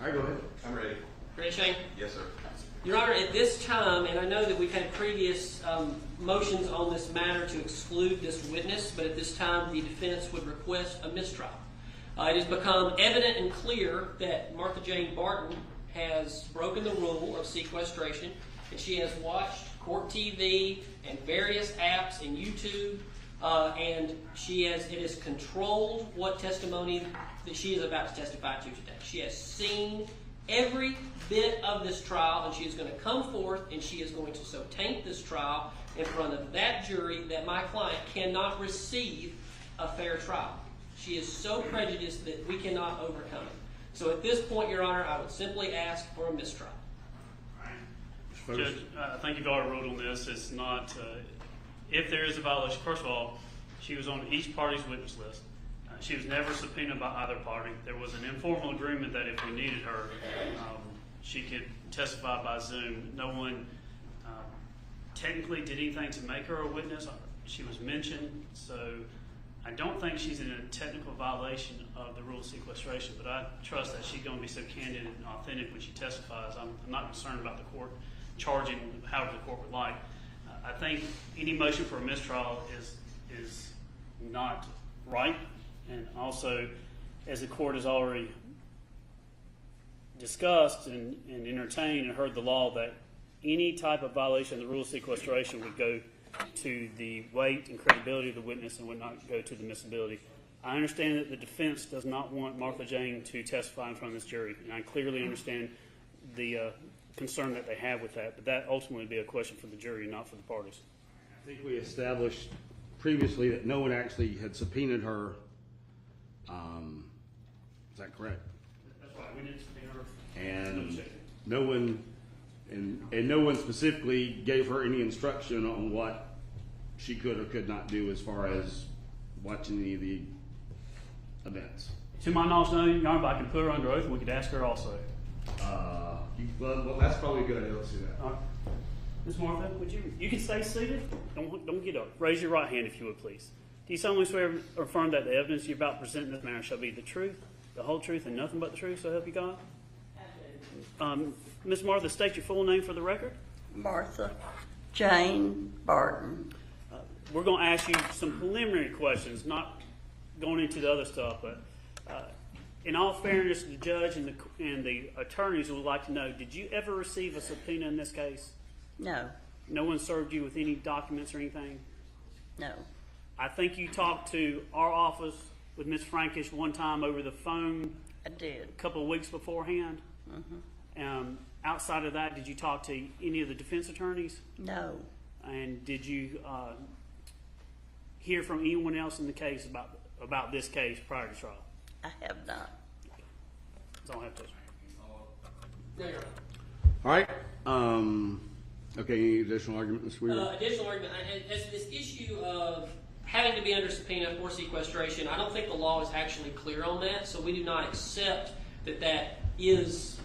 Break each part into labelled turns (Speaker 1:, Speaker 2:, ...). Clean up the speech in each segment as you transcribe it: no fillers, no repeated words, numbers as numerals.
Speaker 1: All right, go ahead.
Speaker 2: I'm ready.
Speaker 3: Ready, Shane?
Speaker 2: Yes, sir.
Speaker 3: Your Honor, at this time, and I know that we've had previous motions on this matter to exclude this witness, but at this time the defense would request a mistrial. It has become evident and clear that Martha Jane Barton has broken the rule of sequestration, and she has watched court TV and various apps and YouTube, and it has controlled what testimony that she is about to testify to today. She has seen every bit of this trial, and she is going to come forth and she is going to so taint this trial in front of that jury that my client cannot receive a fair trial. She is so prejudiced that we cannot overcome it. So at this point, Your Honor, I would simply ask for a mistrial.
Speaker 4: Judge, I think you've already ruled on this. It's not, if there is a violation, first of all, she was on each party's witness list. She was never subpoenaed by either party. There was an informal agreement that if we needed her, she could testify by Zoom. No one technically did anything to make her a witness. She was mentioned, so I don't think she's in a technical violation of the rule of sequestration, but I trust that she's going to be so candid and authentic when she testifies. I'm not concerned about the court charging however the court would like. I think any motion for a mistrial is not right. And also, as the court has already discussed and entertained and heard the law, that any type of violation of the rule of sequestration would go to the weight and credibility of the witness and would not go to the admissibility. I understand that the defense does not want Martha Jane to testify in front of this jury, and I clearly understand the concern that they have with that, but that ultimately would be a question for the jury, not for the parties.
Speaker 1: I think we established previously that no one actually had subpoenaed her. Is that correct?
Speaker 4: That's right. We didn't subpoena her.
Speaker 1: And no one, and no one specifically gave her any instruction on what she could or could not do as far as watching any of the events.
Speaker 4: To my knowledge, no, Your Honor, but I can put her under oath and we could ask her also.
Speaker 1: Well, that's probably a good idea. Let's do that.
Speaker 4: All right. Ms. Martha, would you can stay seated. Don't get up. Raise your right hand if you would, please. Do you solemnly swear or affirm that the evidence you're about to present in this matter shall be the truth, the whole truth, and nothing but the truth, so help you God? Ms. Martha, state your full name for the record.
Speaker 5: Martha Jane Barton.
Speaker 4: We're going to ask you some preliminary questions, not going into the other stuff, but in all fairness, the judge and the attorneys would like to know, did you ever receive a subpoena in this case?
Speaker 5: No.
Speaker 4: No one served you with any documents or anything?
Speaker 5: No.
Speaker 4: I think you talked to our office with Ms. Frankish one time over the phone.
Speaker 5: I did.
Speaker 4: A couple of weeks beforehand. Mm-hmm. Outside of that, did you talk to any of the defense attorneys?
Speaker 5: No. And
Speaker 4: did you hear from anyone else in the case about this case prior to trial?
Speaker 5: I have not.
Speaker 4: That's all I have to say.
Speaker 1: All right. Okay, any additional argument, Ms. Weir?
Speaker 3: Additional argument. As this issue of having to be under subpoena for sequestration, I don't think the law is actually clear on that, so we do not accept that that is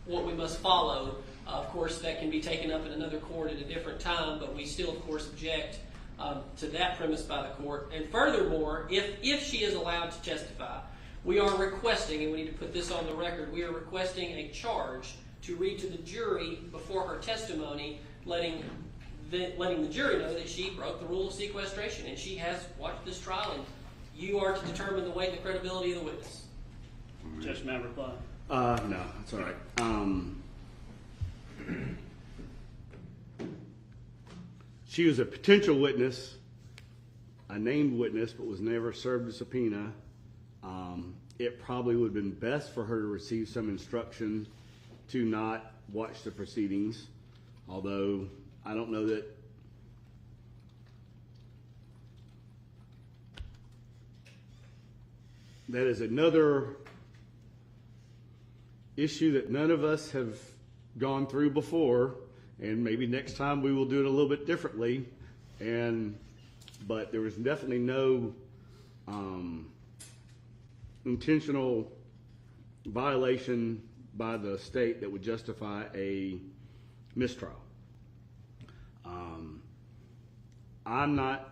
Speaker 3: what we must follow. Of course, that can be taken up in another court at a different time, but we still, of course, object to that premise by the court. And furthermore, if she is allowed to testify, we are requesting, and we need to put this on the record, we are requesting a charge to read to the jury before her testimony, letting the jury know that she broke the rule of sequestration, and she has watched this trial, and you are to determine the weight and the credibility of the witness.
Speaker 4: Judge, may I reply?
Speaker 1: No, that's all right. She was a potential witness, a named witness, but was never served a subpoena. It probably would have been best for her to receive some instruction to not watch the proceedings, although I don't know that that is another issue that none of us have gone through before, and maybe next time we will do it a little bit differently. But there was definitely no intentional violation by the state that would justify a mistrial. I'm not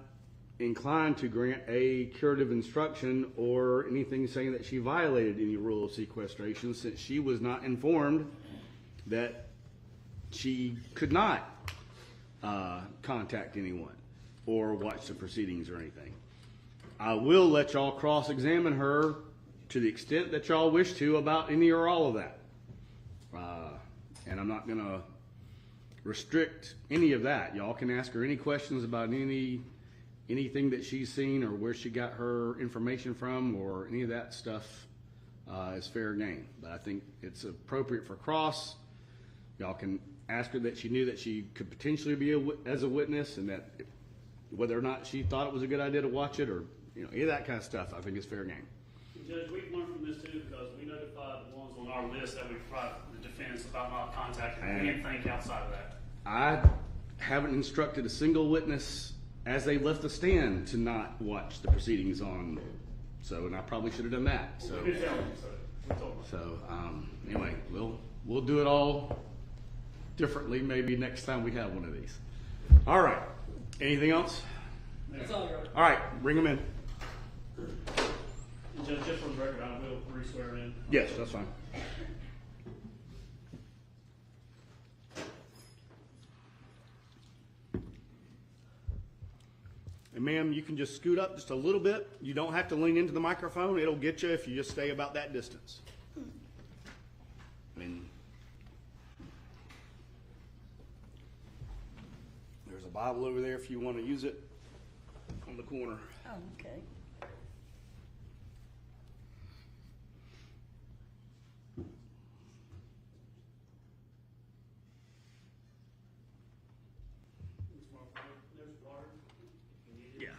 Speaker 1: inclined to grant a curative instruction or anything saying that she violated any rule of sequestration, since she was not informed that she could not contact anyone or watch the proceedings or anything. I will let y'all cross-examine her to the extent that y'all wish to about any or all of that. And I'm not gonna restrict any of that. Y'all can ask her any questions about anything that she's seen or where she got her information from, or any of that stuff is fair game. But I think it's appropriate for cross. Y'all can ask her that she knew that she could potentially be as a witness, and that whether or not she thought it was a good idea to watch it, or any of that kind of stuff, I think is fair game.
Speaker 4: Judge, we've learned from this too, because we notified the ones on our list that we provide the defense about not contacting anything outside of that.
Speaker 1: I haven't instructed a single witness as they left the stand to not watch the proceedings on, and I probably should have done that. So,
Speaker 4: We did tell them, we told them.
Speaker 1: Anyway, we'll do it all differently maybe next time we have one of these. All right. Anything else?
Speaker 3: That's all, Your Honor.
Speaker 1: All right, bring them in.
Speaker 4: And Judge, just for the record, I will re-swear in.
Speaker 1: Yes, that's fine. And ma'am, you can just scoot up just a little bit. You don't have to lean into the microphone. It'll get you if you just stay about that distance. I mean, there's a Bible over there if you want to use it on the corner.
Speaker 5: Oh, okay.
Speaker 4: There's water.
Speaker 1: Yeah.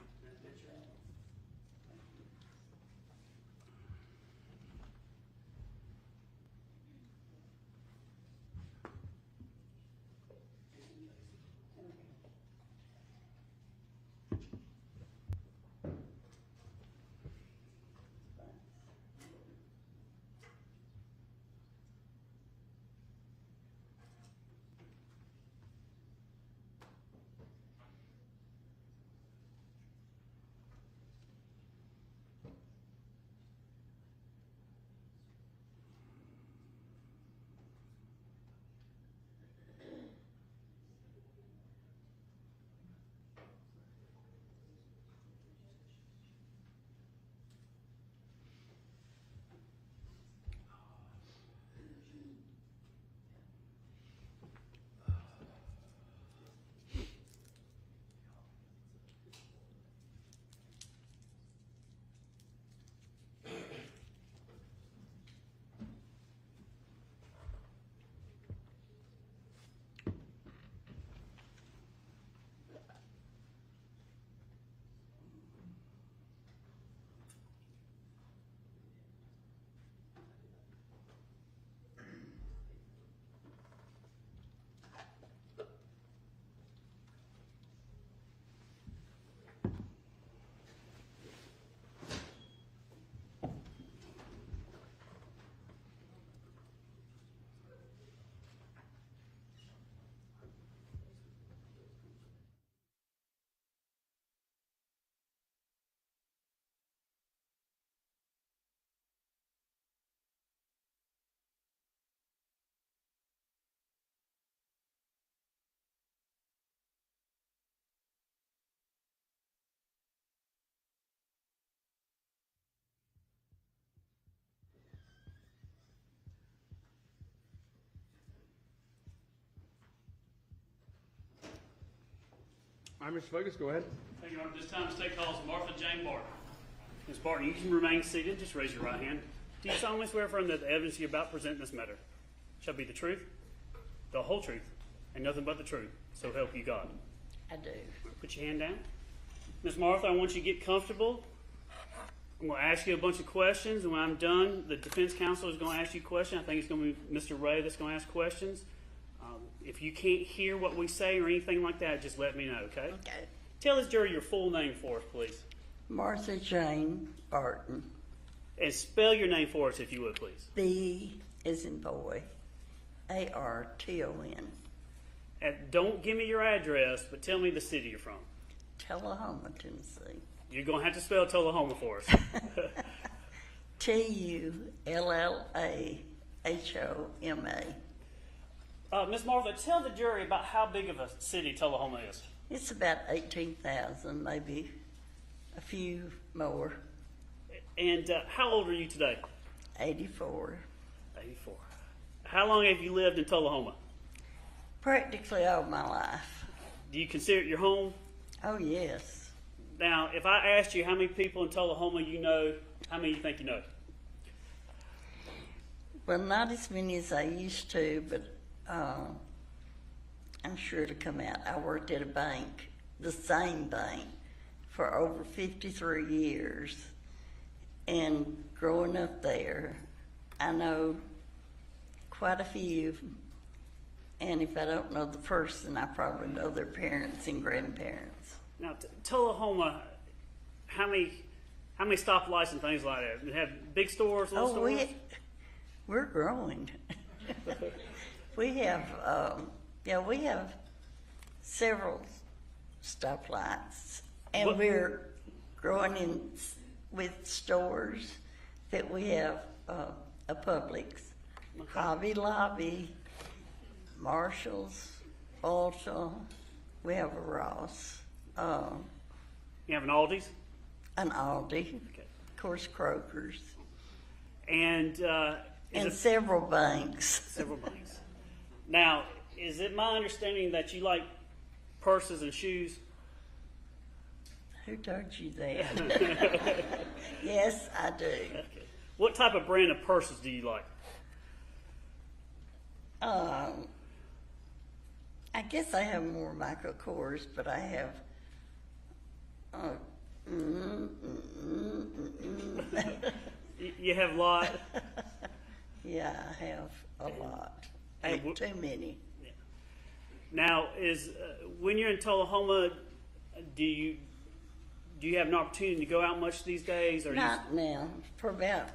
Speaker 1: All right, Mr. Focus, go ahead.
Speaker 4: Thank you, Your Honor. This time to take calls from Martha Jane Barton. Ms. Barton, you can remain seated. Just raise your right hand. Do you solemnly swear affirm that the evidence you're about to present in this matter shall be the truth, the whole truth, and nothing but the truth? So help you God.
Speaker 5: I do.
Speaker 4: Put your hand down. Ms. Martha, I want you to get comfortable. I'm going to ask you a bunch of questions, and when I'm done, the defense counsel is going to ask you questions. I think it's going to be Mr. Ray that's going to ask questions. If you can't hear what we say or anything like that, just let me know, okay?
Speaker 5: Okay.
Speaker 4: Tell this jury your full name for us, please.
Speaker 5: Martha Jane Barton.
Speaker 4: And spell your name for us, if you would, please.
Speaker 5: B as in boy. A-R-T-O-N.
Speaker 4: And don't give me your address, but tell me the city you're from.
Speaker 5: Tullahoma, Tennessee.
Speaker 4: You're going to have to spell Tullahoma for us.
Speaker 5: Tullahoma.
Speaker 4: Ms. Martha, tell the jury about how big of a city Tullahoma is.
Speaker 5: It's about 18,000, maybe a few more.
Speaker 4: And how old are you today?
Speaker 5: 84.
Speaker 4: 84. How long have you lived in Tullahoma?
Speaker 5: Practically all my life.
Speaker 4: Do you consider it your home?
Speaker 5: Oh, yes.
Speaker 4: Now, if I asked you how many people in Tullahoma you know, how many you think you know?
Speaker 5: Well, not as many as I used to, but I'm sure to come out. I worked at a bank, the same bank, for over 53 years. And growing up there, I know quite a few. And if I don't know the person, I probably know their parents and grandparents.
Speaker 4: Now, Tullahoma, how many stoplights and things like that? They have big stores, little stores?
Speaker 5: We're growing. We have several stoplights, and we're growing with stores that we have a Publix, Hobby Lobby, Marshall's, Ulta. We have a Ross.
Speaker 4: You have an Aldi's?
Speaker 5: An Aldi,
Speaker 4: Okay.
Speaker 5: of course, Kroger's,
Speaker 4: And
Speaker 5: several banks.
Speaker 4: several banks. Now, is it my understanding that you like purses and shoes?
Speaker 5: Who told you that? Yes, I do.
Speaker 4: Okay. What type of brand of purses do you like?
Speaker 5: I guess I have more Michael Kors, but I have.
Speaker 4: You have a lot.
Speaker 5: Yeah, I have a lot.
Speaker 4: And
Speaker 5: Too many.
Speaker 4: Now, when you're in Tullahoma, do you have an opportunity to go out much these days? Or
Speaker 5: Not now. For about,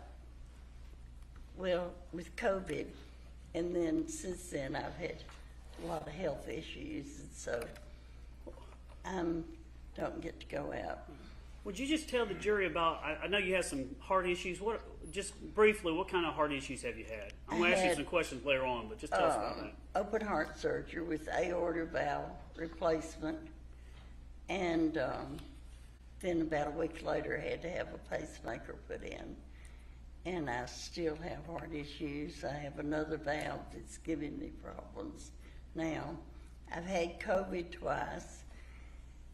Speaker 5: with COVID, and then since then I've had a lot of health issues, and so I don't get to go out.
Speaker 4: Would you just tell the jury about? I know you have some heart issues. Just briefly, what kind of heart issues have you had? I'm going to ask you some questions later on, but just tell us about that.
Speaker 5: Open heart surgery with aorta valve replacement, and then about a week later I had to have a pacemaker put in. And I still have heart issues. I have another valve that's giving me problems now. I've had COVID twice.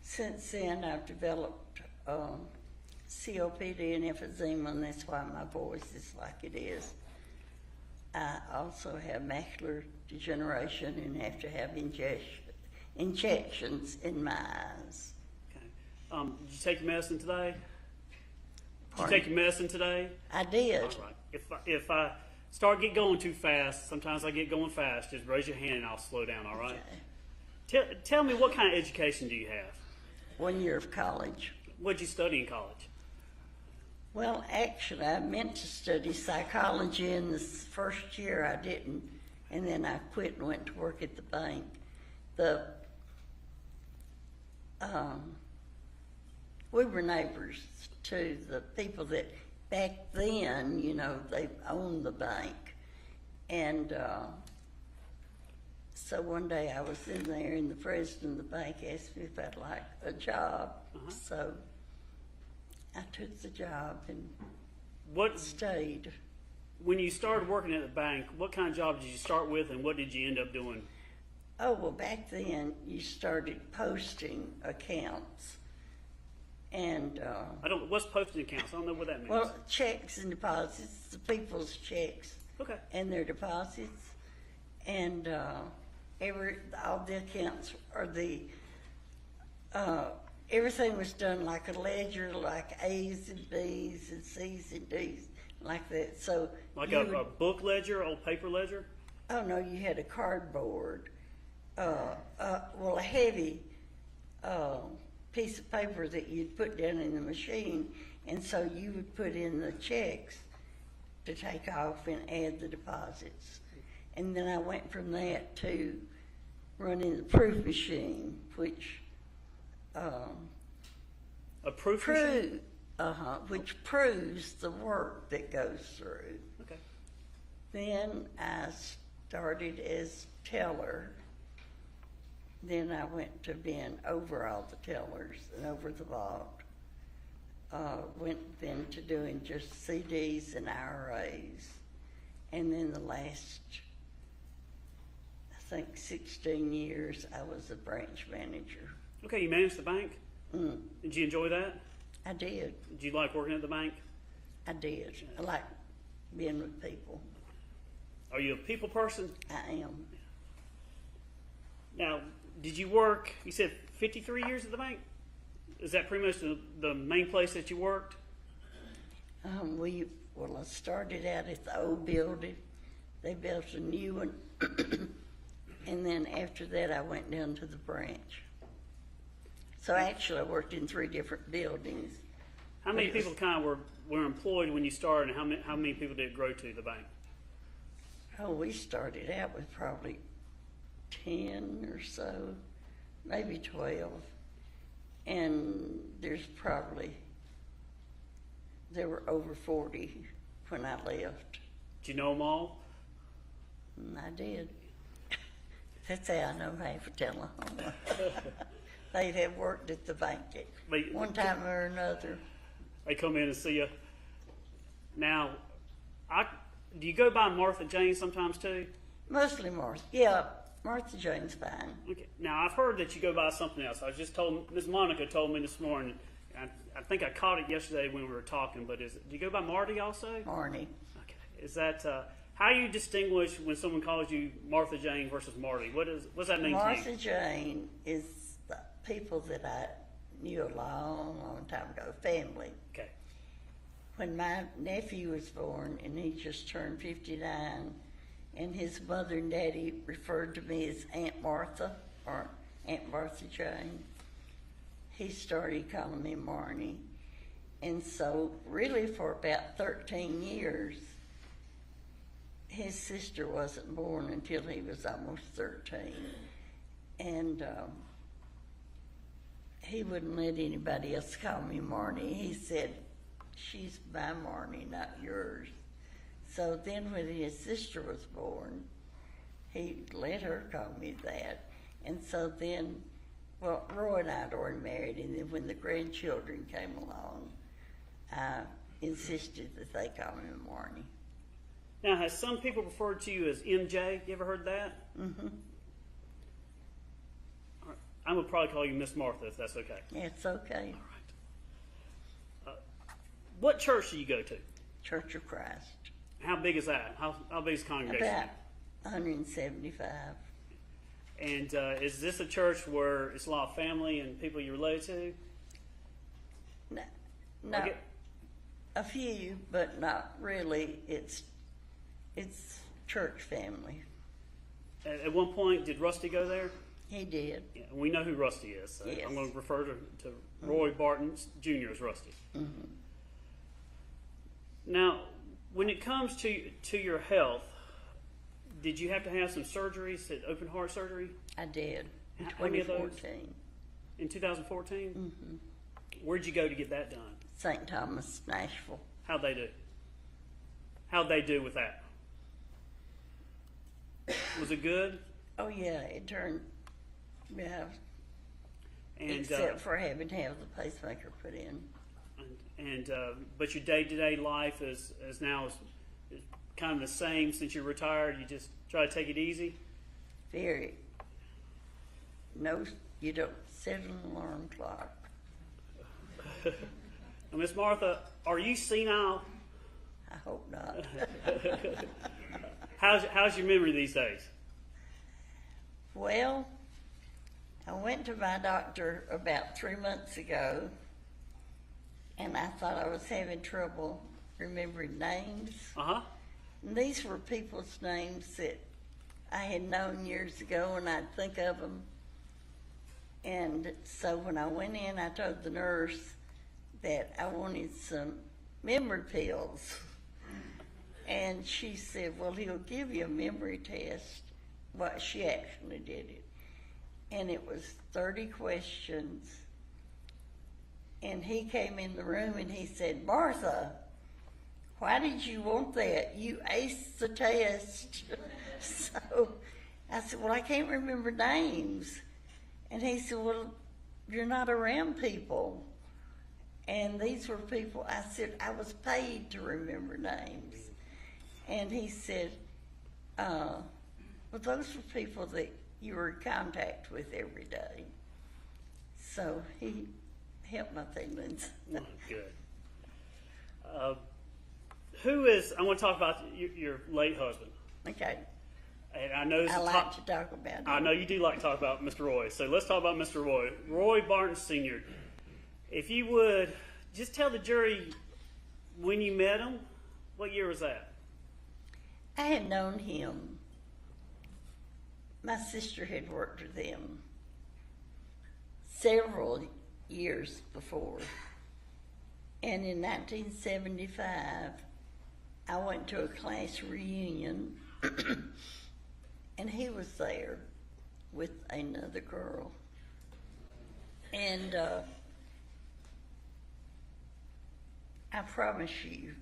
Speaker 5: Since then, I've developed COPD and emphysema, and that's why my voice is like it is. I also have macular degeneration and have to have injections in my eyes.
Speaker 4: Okay. Did you take your medicine today?
Speaker 5: Pardon?
Speaker 4: Did you take your medicine today?
Speaker 5: I did.
Speaker 4: All right. If I get going too fast, sometimes I get going fast, just raise your hand and I'll slow down, all right?
Speaker 5: Okay.
Speaker 4: Tell me, what kind of education do you have?
Speaker 5: 1 year of college.
Speaker 4: What did you study in college?
Speaker 5: Well, actually, I meant to study psychology in the first year. I didn't, and then I quit and went to work at the bank. We were neighbors to the people that back then, they owned the bank. And so one day I was in there, and the president of the bank asked me if I'd like a job. So I took the job and stayed.
Speaker 4: When you started working at the bank, what kind of job did you start with, and what did you end up doing?
Speaker 5: Oh, well, back then you started posting accounts. And
Speaker 4: what's posting accounts? I don't know what that means.
Speaker 5: well, checks and deposits, the people's checks.
Speaker 4: Okay.
Speaker 5: And their deposits, and all the accounts are everything was done like a ledger, like A's and B's and C's and D's, like that. So
Speaker 4: like a book ledger, old paper ledger?
Speaker 5: Oh no, you had a cardboard, a heavy piece of paper that you'd put down in the machine, and so you would put in the checks to take off and add the deposits. And then I went from that to running the proof machine, which
Speaker 2: A proof machine?
Speaker 5: Which proves the work that goes through.
Speaker 2: Okay.
Speaker 5: Then I started as teller. Then I went to being over all the tellers and over the vault. Went then to doing just CDs and IRAs. And then the last, I think, 16 years, I was a branch manager.
Speaker 2: Okay, you managed the bank? Did you enjoy that?
Speaker 5: I did.
Speaker 2: Did you like working at the bank?
Speaker 5: I did. I like being with people.
Speaker 2: Are you a people person?
Speaker 5: I am.
Speaker 2: Now, did you work, you said 53 years at the bank? Is that pretty much the main place that you worked?
Speaker 5: I started out at the old building. They built a new one. And then after that, I went down to the branch. So actually, I worked in 3 different buildings.
Speaker 2: How many people kind of were employed when you started, and how many people did it grow to the bank?
Speaker 5: Oh, we started out with probably 10 or so, maybe 12. And there were over 40 when I left.
Speaker 2: Did you know them all?
Speaker 5: And I did. That's how I know half of Oklahoma. They had worked at the bank at one time or another.
Speaker 2: They come in and see you. Now, do you go by Martha Jane sometimes too?
Speaker 5: Mostly Martha. Yeah, Martha Jane's fine.
Speaker 2: Okay. Now, I've heard that you go by something else. I was just told, Ms. Monica told me this morning, I think I caught it yesterday when we were talking, but do you go by Marty also?
Speaker 5: Marnie.
Speaker 2: Okay. Is that, how do you distinguish when someone calls you Martha Jane versus Marty? What does that mean to you?
Speaker 5: Martha Jane is the people that I knew a long, long time ago, family.
Speaker 2: Okay.
Speaker 5: When my nephew was born, and he just turned 59, and his mother and daddy referred to me as Aunt Martha, or Aunt Martha Jane, he started calling me Marnie. And so really for about 13 years, his sister wasn't born until he was almost 13. And he wouldn't let anybody else call me Marnie. He said, she's my Marnie, not yours. So then when his sister was born, he let her call me that. And so then, well, Roy and I had already married, and then when the grandchildren came along, I insisted that they call me Marnie.
Speaker 2: Now, has some people referred to you as MJ? You ever heard that?
Speaker 5: Mm-hmm.
Speaker 2: All right. I'm going to probably call you Miss Martha, if that's okay.
Speaker 5: It's okay.
Speaker 2: All right. What church do you go to?
Speaker 5: Church of Christ.
Speaker 2: How big is that? How big is the congregation?
Speaker 5: About 175.
Speaker 2: And is this a church where it's a lot of family and people you're related to?
Speaker 5: No,
Speaker 2: Okay.
Speaker 5: a few, but not really. It's church family.
Speaker 2: At one point, did Rusty go there?
Speaker 5: He did.
Speaker 2: Yeah, we know who Rusty is. So
Speaker 5: Yes.
Speaker 2: I'm going to refer to Roy Barton Jr. as Rusty.
Speaker 5: Mm-hmm.
Speaker 2: Now, when it comes to your health, did you have to have some surgeries, open heart surgery?
Speaker 5: I did. In
Speaker 2: How many of those?
Speaker 5: 2014.
Speaker 2: In 2014?
Speaker 5: Mm-hmm.
Speaker 2: Where'd you go to get that done?
Speaker 5: St. Thomas, Nashville.
Speaker 2: How'd they do? How'd they do with that? Was it good?
Speaker 5: Oh yeah, it turned. Yeah,
Speaker 2: And
Speaker 5: except for having to have the pacemaker put in.
Speaker 2: But your day-to-day life is now kind of the same since you're retired. You just try to take it easy.
Speaker 5: Very. No, you don't set an alarm clock.
Speaker 2: Now, Miss Martha, are you senile?
Speaker 5: I hope not.
Speaker 2: How's your memory these days?
Speaker 5: Well, I went to my doctor about 3 months ago, and I thought I was having trouble remembering names.
Speaker 2: Uh-huh.
Speaker 5: And these were people's names that I had known years ago, and I'd think of them. And so when I went in, I told the nurse that I wanted some memory pills. And she said, well, he'll give you a memory test. Well, she actually did it. And it was 30 questions. And he came in the room and he said, Martha, why did you want that? You aced the test. So I said, well, I can't remember names. And he said, well, you're not around people. And these were people, I said, I was paid to remember names. And he said, well, those were people that you were in contact with every day. So he helped my feelings.
Speaker 2: Good. I want to talk about your late husband.
Speaker 5: Okay.
Speaker 2: And I know
Speaker 5: I like to talk about it.
Speaker 2: I know you do like to talk about Mr. Roy. So let's talk about Mr. Roy. Roy Barton Sr. If you would, just tell the jury when you met him. What year was that?
Speaker 5: I had known him. My sister had worked with him several years before. And in 1975, I went to a class reunion, and he was there with another girl. And I promise you,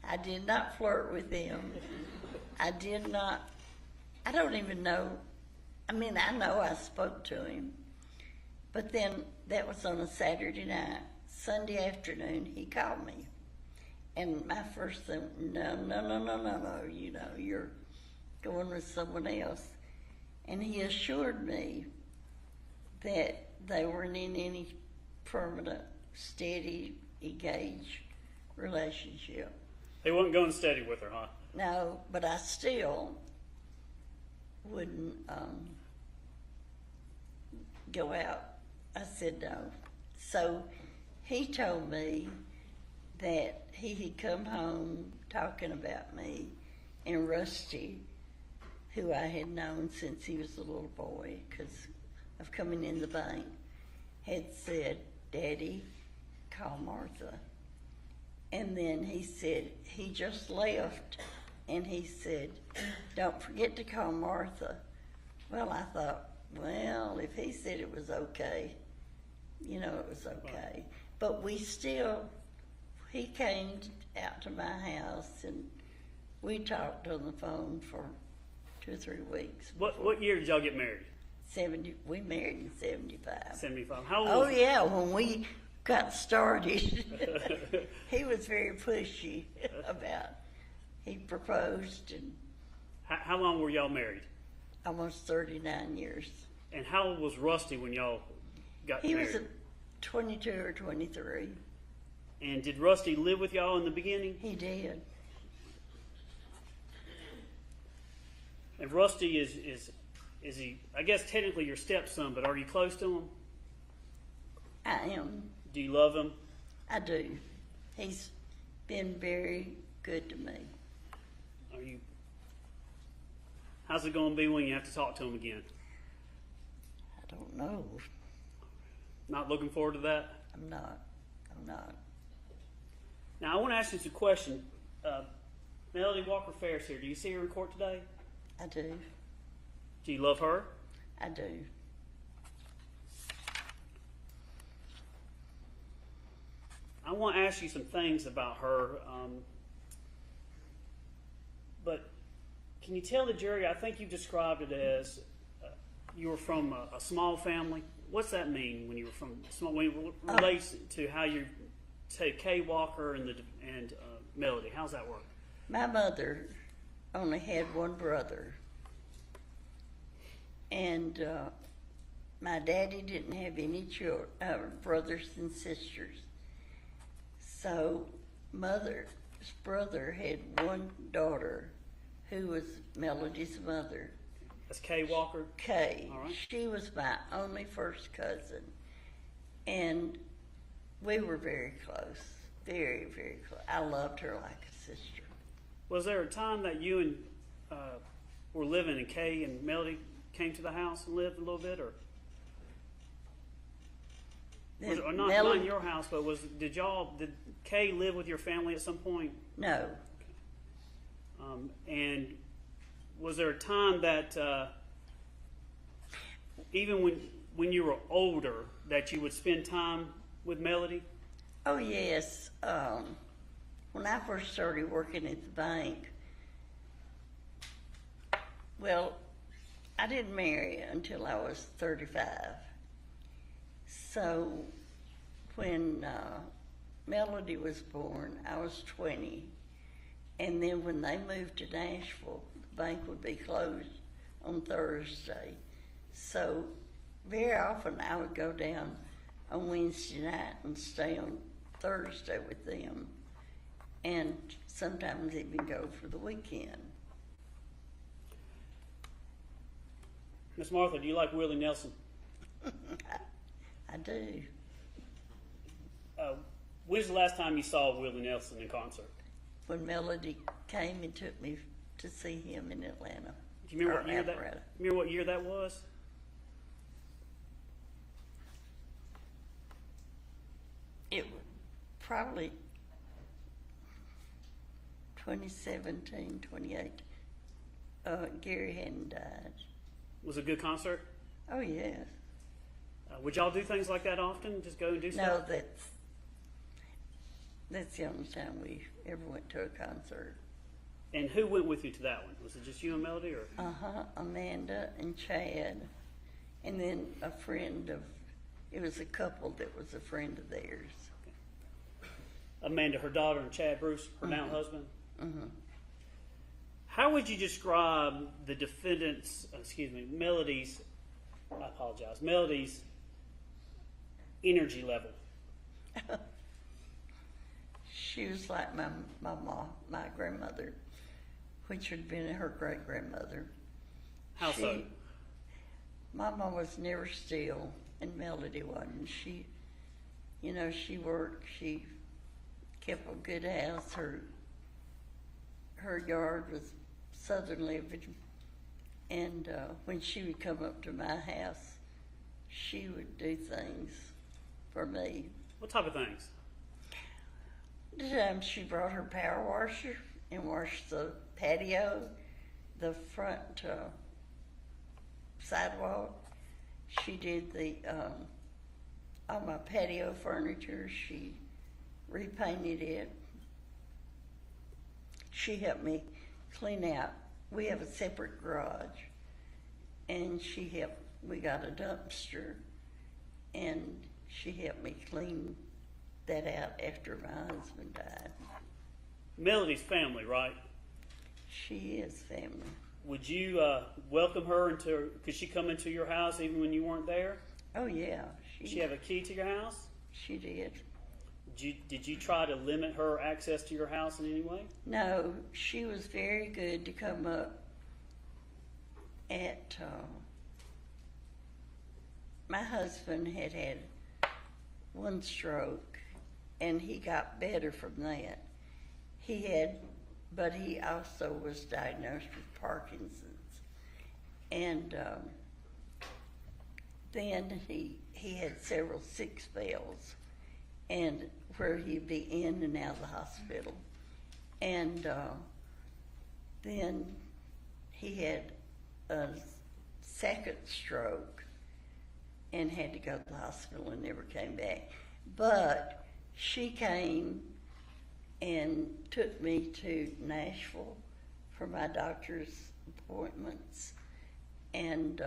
Speaker 5: I did not flirt with him. I don't even know. I mean, I know I spoke to him. But then that was on a Saturday night. Sunday afternoon, he called me. And my first thing, no, you know, you're going with someone else. And he assured me that they weren't in any permanent, steady, engaged relationship.
Speaker 2: They wasn't going steady with her, huh?
Speaker 5: No, but I still wouldn't go out. I said no. So he told me that he had come home talking about me, and Rusty, who I had known since he was a little boy because of coming in the bank, had said, Daddy, call Martha. And then he said, he just left, and he said, don't forget to call Martha. Well, I thought, well, if he said it was okay, you know, it was okay. But he came out to my house, and we talked on the phone for 2 or 3 weeks.
Speaker 2: What year did y'all get married?
Speaker 5: We married in 75.
Speaker 2: 75. How old
Speaker 5: Oh,
Speaker 2: was
Speaker 5: yeah, when we got started, he was very pushy about, he proposed, and
Speaker 2: How long were y'all married?
Speaker 5: almost 39 years.
Speaker 2: And how old was Rusty when y'all got
Speaker 5: He
Speaker 2: married?
Speaker 5: was 22 or 23.
Speaker 2: And did Rusty live with y'all in the beginning?
Speaker 5: He did.
Speaker 2: And Rusty is he, I guess technically your stepson, but are you close to him?
Speaker 5: I am.
Speaker 2: Do you love him?
Speaker 5: I do. He's been very good to me.
Speaker 2: Are you? How's it going to be when you have to talk to him again?
Speaker 5: I don't know.
Speaker 2: Not looking forward to that?
Speaker 5: I'm not.
Speaker 2: Now, I want to ask you some questions. Melody Walker Farris here. Do you see her in court today?
Speaker 5: I do.
Speaker 2: Do you love her?
Speaker 5: I do.
Speaker 2: I want to ask you some things about her. But can you tell the jury, I think you described it as you were from a small family. What's that mean when you were from small? When it relates to how you say Kay Walker and Melody, how's that work?
Speaker 5: My mother only had one brother, and my daddy didn't have any brothers and sisters. So mother's brother had one daughter who was Melody's mother.
Speaker 2: That's Kay Walker?
Speaker 5: Kay.
Speaker 2: All right.
Speaker 5: She was my only first cousin. And we were very close. Very, very close. I loved her like a sister.
Speaker 2: Was there a time that you and were living and Kay and Melody came to the house and lived a little bit, or not in your house, but did Kay live with your family at some point?
Speaker 5: No.
Speaker 2: And was there a time that even when you were older that you would spend time with Melody?
Speaker 5: Oh, yes. When I first started working at the bank, well, I didn't marry until I was 35. So when Melody was born, I was 20. And then when they moved to Nashville, the bank would be closed on Thursday. So very often I would go down on Wednesday night and stay on Thursday with them, and sometimes even go for the weekend.
Speaker 2: Miss Martha, do you like Willie Nelson?
Speaker 5: I do.
Speaker 2: When's the last time you saw Willie Nelson in concert?
Speaker 5: When Melody came and took me to see him in Atlanta.
Speaker 2: Do you remember
Speaker 5: Or
Speaker 2: what year
Speaker 5: Alpharetta.
Speaker 2: that? Remember what year that was?
Speaker 5: It was probably 2017, 2018. Gary hadn't died.
Speaker 2: Was it a good concert?
Speaker 5: Oh, yes.
Speaker 2: Would y'all do things like that often? Just go and do
Speaker 5: No,
Speaker 2: stuff?
Speaker 5: that's the only time we ever went to a concert.
Speaker 2: And who went with you to that one? Was it just you and Melody, or?
Speaker 5: Amanda and Chad, and then a friend of, it was a couple that was a friend of theirs.
Speaker 2: Amanda, her daughter, and Chad Bruce, her now husband.
Speaker 5: Mm-hmm.
Speaker 2: How would you describe the defendant's, Melody's, Melody's energy level?
Speaker 5: She was like my mom, my grandmother, which had been her great grandmother.
Speaker 2: How so?
Speaker 5: My mom was never still, and Melody wasn't. She worked. She kept a good house. Her yard was southern living, and when she would come up to my house, she would do things for me.
Speaker 2: What type of things?
Speaker 5: She brought her power washer and washed the patio, the front sidewalk. She did all my patio furniture. She repainted it. She helped me clean out. We have a separate garage, and we got a dumpster, and she helped me clean that out after my husband died.
Speaker 2: Melody's family, right?
Speaker 5: She is family.
Speaker 2: Would you welcome her could she come into your house even when you weren't there?
Speaker 5: Oh, yeah.
Speaker 2: Did she have a key to your house?
Speaker 5: She did.
Speaker 2: Did you try to limit her access to your house in any way?
Speaker 5: No, she was very good to come up at, my husband had one stroke, and he got better from that. But he also was diagnosed with Parkinson's. And then he had several sick spells, and where he'd be in and out of the hospital. And then he had a second stroke and had to go to the hospital and never came back. But she came and took me to Nashville for my doctor's appointments. And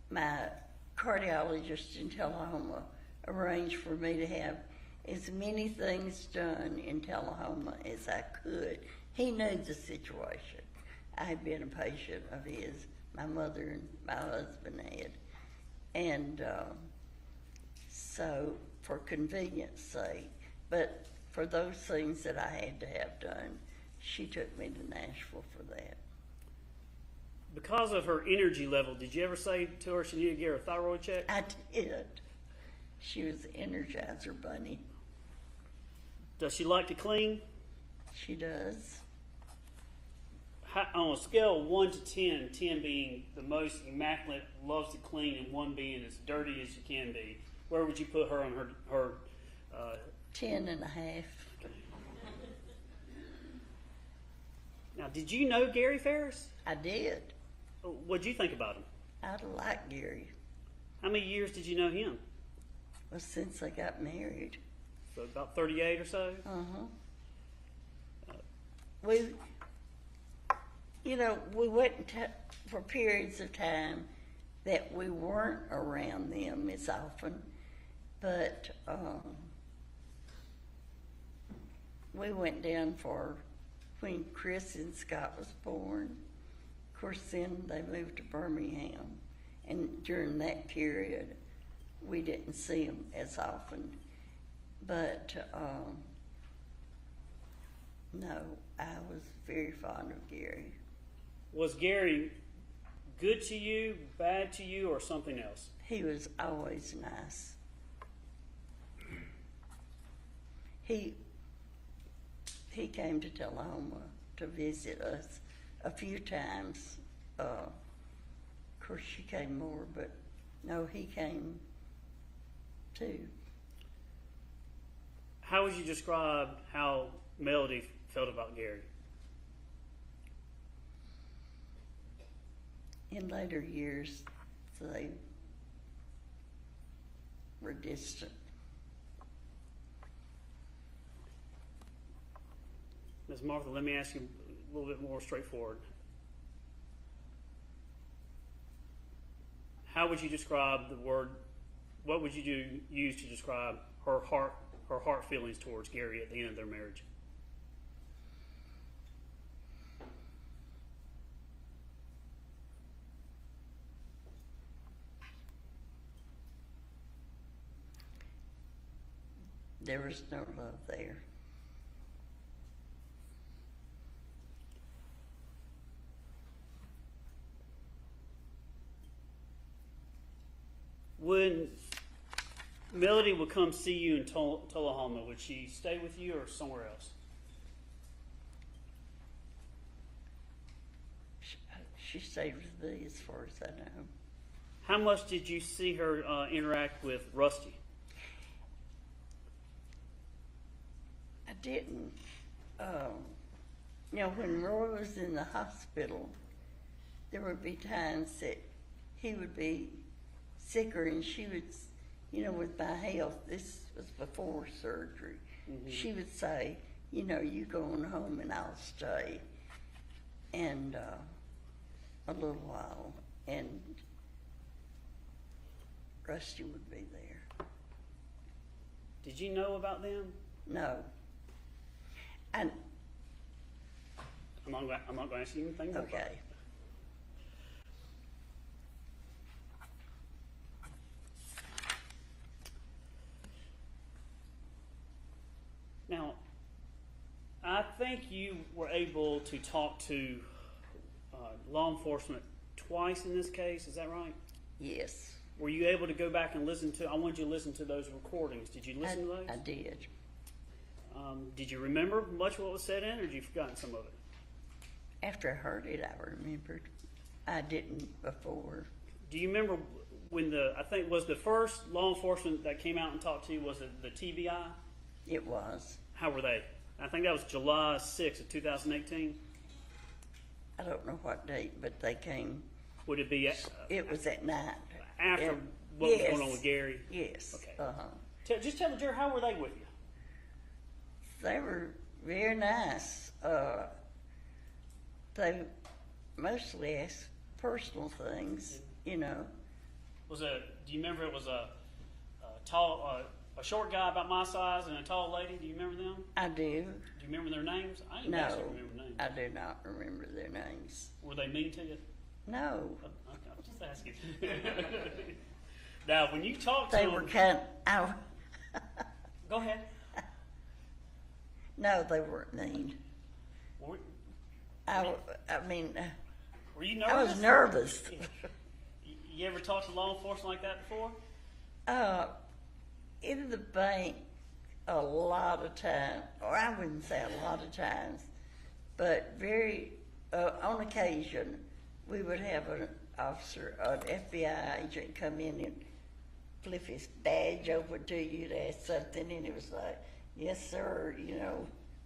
Speaker 5: my cardiologist in Tullahoma arranged for me to have as many things done in Tullahoma as I could. He knew the situation. I had been a patient of his, my mother and my husband had. And so for convenience sake, but for those things that I had to have done, she took me to Nashville for that.
Speaker 2: Because of her energy level, did you ever say to her she needed to get her thyroid checked?
Speaker 5: I did. She was the Energizer Bunny.
Speaker 2: Does she like to clean?
Speaker 5: She does.
Speaker 2: On a scale of 1 to 10, 10 being the most immaculate, loves to clean, and 1 being as dirty as you can be, where would you put her on her
Speaker 5: 10.5.
Speaker 2: Now, did you know Gary Farris?
Speaker 5: I did.
Speaker 2: What'd you think about him?
Speaker 5: I like Gary.
Speaker 2: How many years did you know him?
Speaker 5: Well, since they got married.
Speaker 2: So about 38 or so?
Speaker 5: We, we went for periods of time that we weren't around them as often, but we went down for when Chris and Scott was born. Of course, then they moved to Birmingham, and during that period, we didn't see them as often. But no, I was very fond of Gary.
Speaker 2: Was Gary good to you, bad to you, or something else?
Speaker 5: He was always nice. He came to Tullahoma to visit us a few times. Of course, she came more, but no, he came too.
Speaker 2: How would you describe how Melody felt about Gary?
Speaker 5: In later years, they were distant.
Speaker 2: Ms. Martha, let me ask you a little bit more straightforward. How would you describe the word, what would you use to describe her heart feelings towards Gary at the end of their marriage?
Speaker 5: There was no love there.
Speaker 2: When Melody would come see you in Tullahoma, would she stay with you or somewhere else?
Speaker 5: She stayed with me as far as I know.
Speaker 2: How much did you see her interact with Rusty?
Speaker 5: I didn't. When Roy was in the hospital, there would be times that he would be sicker and she would, with my health, this was before surgery, she would say, you going home and I'll stay. And a little while, and Rusty would be there.
Speaker 2: Did you know about them?
Speaker 5: No. And
Speaker 2: I'm not going to ask you anything more.
Speaker 5: okay.
Speaker 2: Now, I think you were able to talk to law enforcement twice in this case. Is that right?
Speaker 5: Yes.
Speaker 2: Were you able to go back and listen to? I wanted you to listen to those recordings. Did you listen to those?
Speaker 5: I did.
Speaker 2: Did you remember much of what was said in, or had you forgotten some of it?
Speaker 5: After I heard it, I remembered. I didn't before.
Speaker 2: Do you remember when I think was the first law enforcement that came out and talked to you, was it the TBI?
Speaker 5: It was.
Speaker 2: How were they? I think that was July 6th of 2018.
Speaker 5: I don't know what date, but they came.
Speaker 2: Would it be
Speaker 5: It was at night.
Speaker 2: after what was going on with Gary?
Speaker 5: Yes.
Speaker 2: Okay.
Speaker 5: Uh-huh.
Speaker 2: Just tell the jury, how were they with you?
Speaker 5: They were very nice. They mostly asked personal things,
Speaker 2: Was it? Do you remember it was a tall, a short guy about my size and a tall lady? Do you remember them?
Speaker 5: I do.
Speaker 2: Do you remember their names? I didn't actually remember names.
Speaker 5: I do not remember their names.
Speaker 2: Were they mean to you?
Speaker 5: No.
Speaker 2: Okay, I'm just asking. Now, when you talk to
Speaker 5: They
Speaker 2: them,
Speaker 5: were
Speaker 2: go ahead.
Speaker 5: No, they weren't mean.
Speaker 2: Were
Speaker 5: Were
Speaker 2: you nervous?
Speaker 5: I was nervous.
Speaker 2: You ever talked to law enforcement like that before?
Speaker 5: In the bank, a lot of times, or I wouldn't say a lot of times, but very, on occasion, we would have an officer, an FBI agent come in and flip his badge over to you to ask something, and it was like, yes, sir,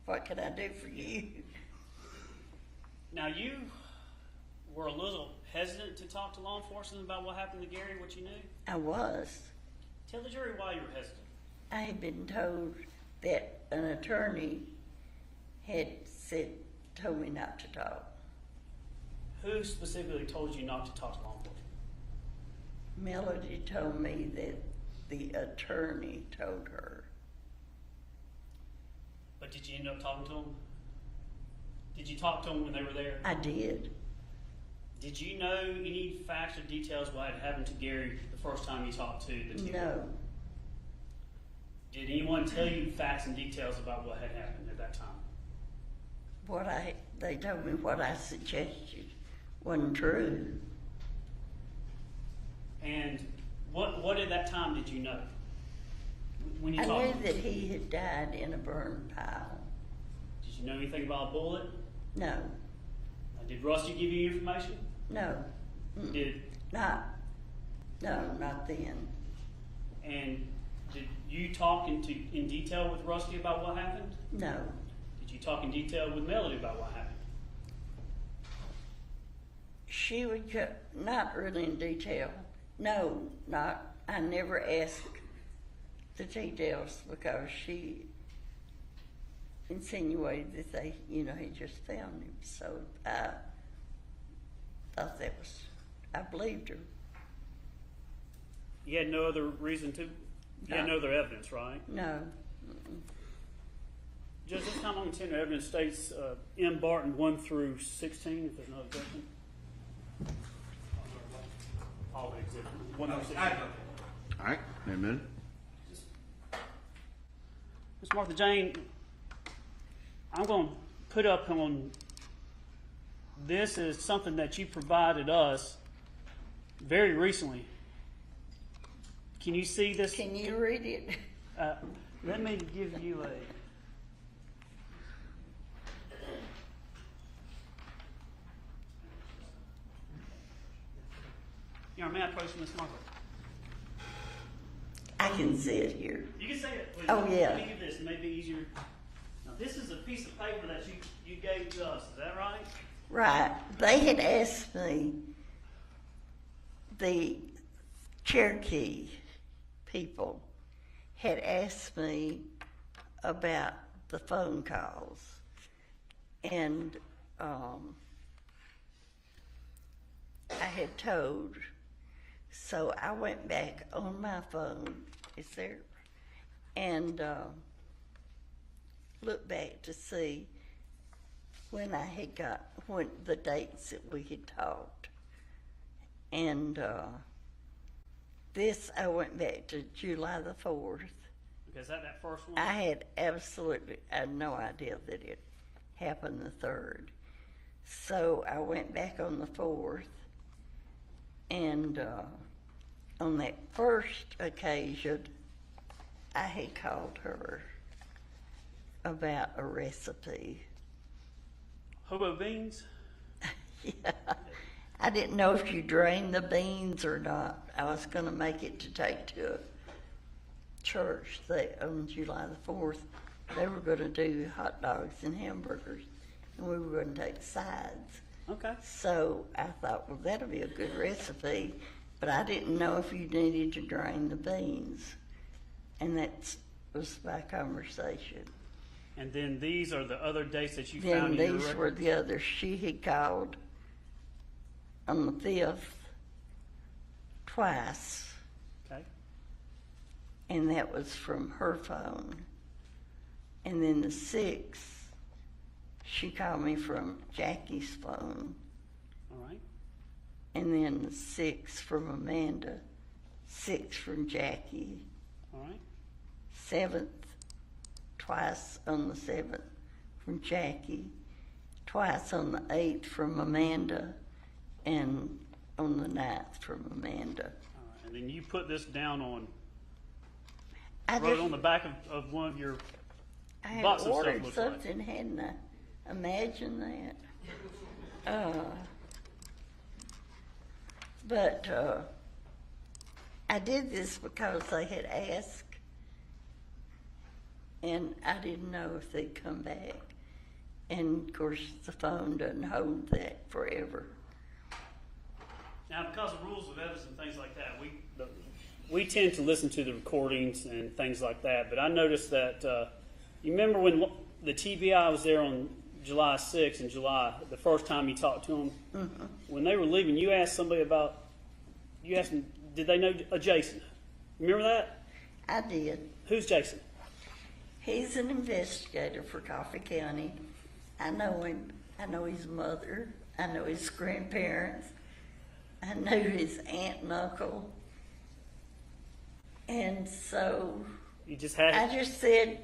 Speaker 5: what can I do for you?
Speaker 2: Now, you were a little hesitant to talk to law enforcement about what happened to Gary, what you knew?
Speaker 5: I was.
Speaker 2: Tell the jury why you were hesitant.
Speaker 5: I had been told that an attorney had told me not to talk.
Speaker 2: Who specifically told you not to talk to law enforcement?
Speaker 5: Melody told me that the attorney told her.
Speaker 2: But did you end up talking to them? Did you talk to them when they were there?
Speaker 5: I did.
Speaker 2: Did you know any facts or details what had happened to Gary the first time you talked to the two?
Speaker 5: No.
Speaker 2: Did anyone tell you facts and details about what had happened at that time?
Speaker 5: They told me what I suggested wasn't true.
Speaker 2: And what at that time did you know? When you
Speaker 5: I
Speaker 2: talked
Speaker 5: knew
Speaker 2: to
Speaker 5: that
Speaker 2: them?
Speaker 5: he had died in a burn pile.
Speaker 2: Did you know anything about a bullet?
Speaker 5: No.
Speaker 2: Did Rusty give you information?
Speaker 5: No.
Speaker 2: Did
Speaker 5: No, not then.
Speaker 2: And did you talk in detail with Rusty about what happened?
Speaker 5: No.
Speaker 2: Did you talk in detail with Melody about what happened?
Speaker 5: She would not really in detail. No, not. I never asked the details because she insinuated that they, he just found him. So I thought I believed her.
Speaker 2: You had no other reason to? You had no other evidence, right?
Speaker 5: No.
Speaker 2: Judge, this time on the evidence states M. Barton 1 through 16, if there's no objection. All the exhibits. 1 through 16.
Speaker 1: All right, amen.
Speaker 2: Ms. Martha Jane, I'm going to put up on this is something that you provided us very recently. Can you see this?
Speaker 5: Can you read it?
Speaker 2: Let me give you a. May I approach Ms. Martha?
Speaker 5: I can see it here.
Speaker 2: You can say it, please.
Speaker 5: Oh, yeah.
Speaker 2: Let me give this. It may be easier. Now, this is a piece of paper that you gave to us. Is that right?
Speaker 5: Right. They had asked me, the Cherokee people had asked me about the phone calls. And I had told, so I went back on my phone, it's there, and looked back to see when I had when the dates that we had talked. And this, I went back to July the 4th.
Speaker 2: Okay, is that first one?
Speaker 5: I had no idea that it happened the 3rd. So I went back on the 4th, and on that first occasion, I had called her about a recipe.
Speaker 2: Hobo beans?
Speaker 5: Yeah. I didn't know if you drained the beans or not. I was going to make it to take to a church on July the 4th. They were going to do hot dogs and hamburgers, and we were going to take sides.
Speaker 2: Okay.
Speaker 5: So I thought, well, that'll be a good recipe, but I didn't know if you needed to drain the beans. And that was my conversation.
Speaker 2: And then these are the other dates that you
Speaker 5: Then
Speaker 2: found in your
Speaker 5: these
Speaker 2: record?
Speaker 5: were the others. She had called on the 5th twice,
Speaker 2: Okay.
Speaker 5: and that was from her phone. And then the 6th, she called me from Jackie's phone.
Speaker 2: All right.
Speaker 5: And then the 6th from Amanda, 6th from Jackie,
Speaker 2: All right.
Speaker 5: 7th, twice on the 7th from Jackie, twice on the 8th from Amanda, and on the 9th from Amanda.
Speaker 2: All right. And then you put this down on,
Speaker 5: I
Speaker 2: wrote on the back of one of your
Speaker 5: I had
Speaker 2: box of stuff,
Speaker 5: ordered
Speaker 2: looks like.
Speaker 5: something, hadn't I? Imagine that. But I did this because they had asked, and I didn't know if they'd come back. And of course, the phone doesn't hold that forever.
Speaker 2: Now, because of rules of evidence and things like that, we tend to listen to the recordings and things like that, but I noticed that, you remember when the TBI was there on July 6th in July, the first time you talked to them?
Speaker 5: Mm-hmm.
Speaker 2: When they were leaving, you asked somebody about, you asked them, did they know a Jason? Remember that?
Speaker 5: I did.
Speaker 2: Who's Jason?
Speaker 5: He's an investigator for Coffee County. I know him. I know his mother. I know his grandparents. I know his aunt and uncle. And so
Speaker 2: You just had
Speaker 5: I just said,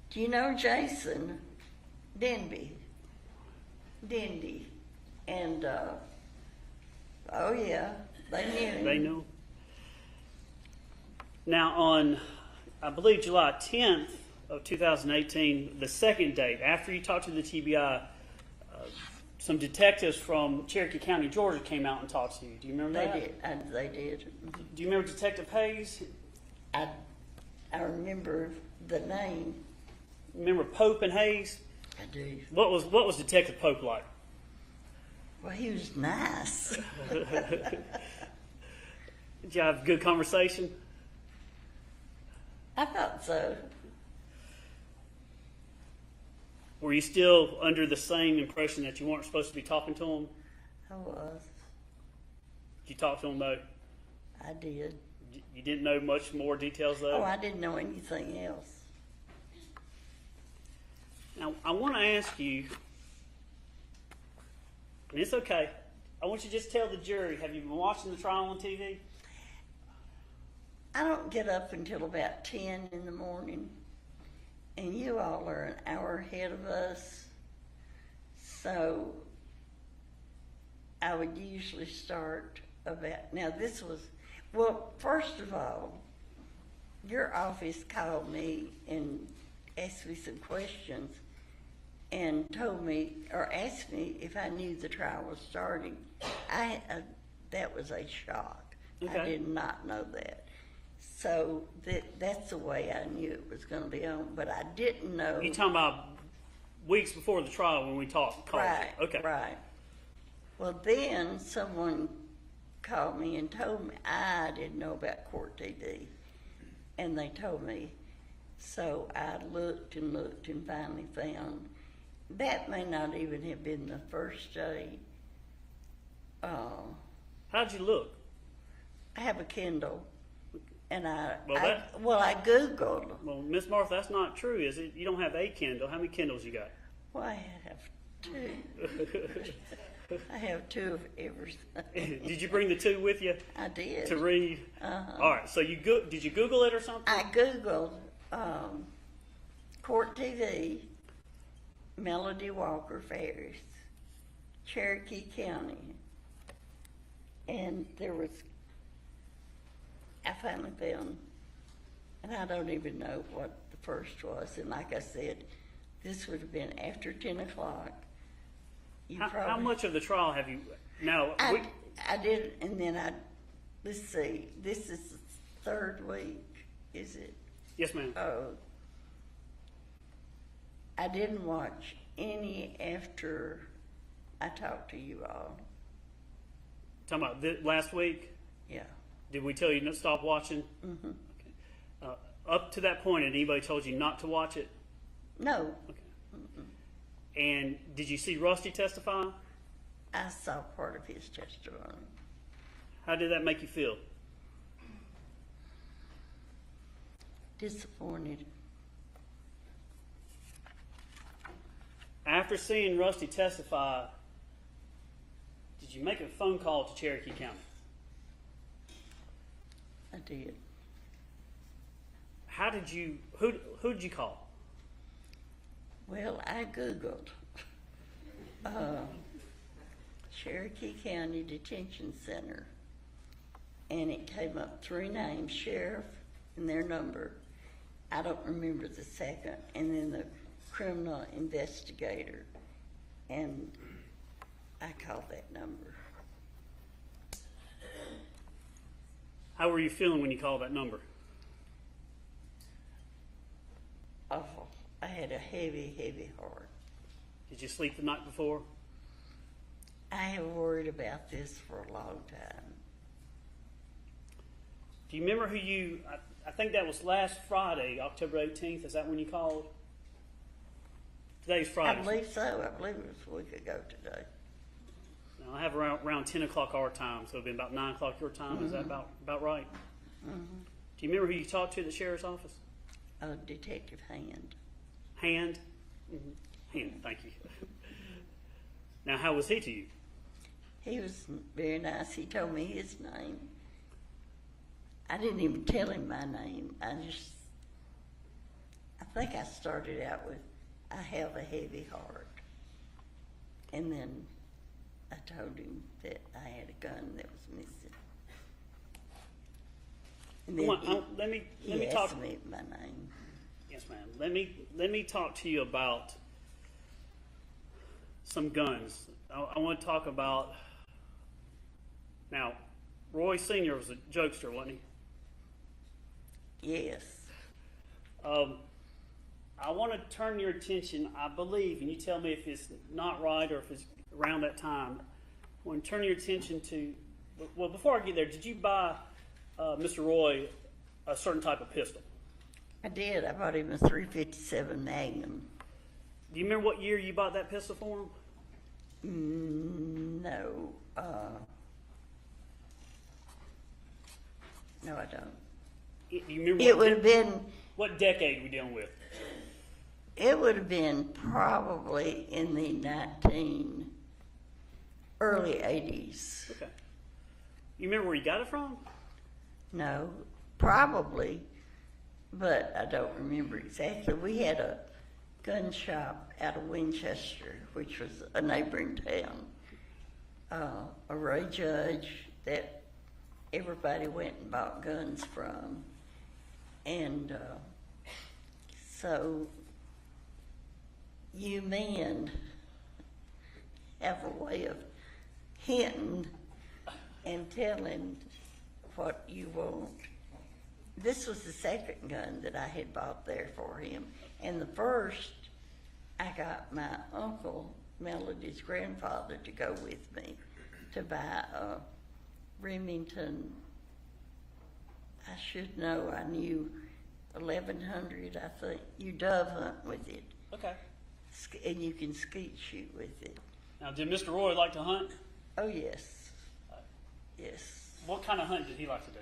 Speaker 5: do you know Jason Denby? And, oh yeah, they knew him.
Speaker 2: They know. Now, on, I believe, July 10th of 2018, the second date, after you talked to the TBI, some detectives from Cherokee County, Georgia, came out and talked to you. Do you remember that?
Speaker 5: They did.
Speaker 2: Do you remember Detective Hayes?
Speaker 5: I remember the name.
Speaker 2: Remember Pope and Hayes?
Speaker 5: I do.
Speaker 2: What was Detective Pope like?
Speaker 5: Well, he was nice.
Speaker 2: Did you have a good conversation?
Speaker 5: I thought so.
Speaker 2: Were you still under the same impression that you weren't supposed to be talking to him?
Speaker 5: I was.
Speaker 2: Did you talk to him though?
Speaker 5: I did.
Speaker 2: You didn't know much more details though?
Speaker 5: Oh, I didn't know anything else.
Speaker 2: Now, I want to ask you, and it's okay, I want you to just tell the jury, have you been watching the trial on TV?
Speaker 5: I don't get up until about 10 in the morning, and you all are an hour ahead of us, so I would usually start about, now this was, well, first of all, your office called me and asked me some questions and told me, or asked me if I knew the trial was starting. That was a shock.
Speaker 2: Okay.
Speaker 5: I did not know that. So that's the way I knew it was going to be on, but I didn't know.
Speaker 2: You're talking about weeks before the trial when we talked.
Speaker 5: Right,
Speaker 2: Okay.
Speaker 5: right. Well, then someone called me and told me I didn't know about court TV, and they told me. So I looked and finally found that may not even have been the first day.
Speaker 2: How'd you look?
Speaker 5: I have a Kindle, and I Googled.
Speaker 2: Well, Miss Martha, that's not true, is it? You don't have a Kindle. How many Kindles you got?
Speaker 5: Well, I have two. I have two of everything.
Speaker 2: Did you bring the two with you
Speaker 5: I did.
Speaker 2: to read? All right. So did you Google it or something?
Speaker 5: I Googled court TV, Melody Walker Farris, Cherokee County, and I finally found, and I don't even know what the first was, and like I said, this would have been after 10 o'clock.
Speaker 2: How much of the trial have you, now,
Speaker 5: I did, and then let's see, this is the third week, is it?
Speaker 2: yes ma'am.
Speaker 5: Oh, I didn't watch any after I talked to you all.
Speaker 2: Talking about last week?
Speaker 5: Yeah.
Speaker 2: Did we tell you to stop watching?
Speaker 5: Mm-hmm.
Speaker 2: Okay. Up to that point, had anybody told you not to watch it?
Speaker 5: No,
Speaker 2: Okay. And did you see Rusty testify?
Speaker 5: I saw part of his testimony.
Speaker 2: How did that make you feel?
Speaker 5: Disappointed.
Speaker 2: After seeing Rusty testify, did you make a phone call to Cherokee County?
Speaker 5: I did.
Speaker 2: Who did you call?
Speaker 5: Well, I Googled Cherokee County Detention Center, and it came up 3 names, sheriff and their number. I don't remember the second, and then the criminal investigator, and I called that number.
Speaker 2: How were you feeling when you called that number?
Speaker 5: Awful. I had a heavy, heavy heart.
Speaker 2: Did you sleep the night before?
Speaker 5: I have worried about this for a long time.
Speaker 2: Do you remember who you? I think that was last Friday, October 18th. Is that when you called? Today's
Speaker 5: I
Speaker 2: Friday.
Speaker 5: believe so. I believe it was a week ago today.
Speaker 2: Now, I have around 10 o'clock our time, so it'll be about 9 o'clock your time. Is that about right? Do you remember who you talked to at the sheriff's office?
Speaker 5: Detective Hand.
Speaker 2: Hand? Hand, thank you. Now, how was he to you?
Speaker 5: He was very nice. He told me his name. I didn't even tell him my name. I think I started out with, I have a heavy heart. And then I told him that I had a gun that was missing. And then
Speaker 2: Let me
Speaker 5: he
Speaker 2: talk.
Speaker 5: asked me my name.
Speaker 2: Yes, ma'am. Let me talk to you about some guns. I want to talk about. Now, Roy Sr. was a jokester, wasn't he?
Speaker 5: Yes.
Speaker 2: I want to turn your attention, I believe, and you tell me if it's not right or if it's around that time. I want to turn your attention to, well, before I get there, did you buy Mr. Roy a certain type of pistol?
Speaker 5: I did. I bought him a .357 Magnum.
Speaker 2: Do you remember what year you bought that pistol for him?
Speaker 5: No. No, I don't.
Speaker 2: Do you remember
Speaker 5: It would have been,
Speaker 2: what decade we dealing with?
Speaker 5: it would have been probably in the early 80s.
Speaker 2: Okay. You remember where you got it from?
Speaker 5: No, probably, but I don't remember exactly. We had a gun shop out of Winchester, which was a neighboring town, a Ray Judge that everybody went and bought guns from. And so you men have a way of hinting and telling what you want. This was the second gun that I had bought there for him. And the first, I got my uncle, Melody's grandfather, to go with me to buy a Remington. I should know, I knew 1100, I think. You dove hunt with it.
Speaker 2: Okay.
Speaker 5: And you can skeet shoot with it.
Speaker 2: Now, did Mr. Roy like to hunt?
Speaker 5: Oh, yes. Yes.
Speaker 2: What kind of hunt did he like to do?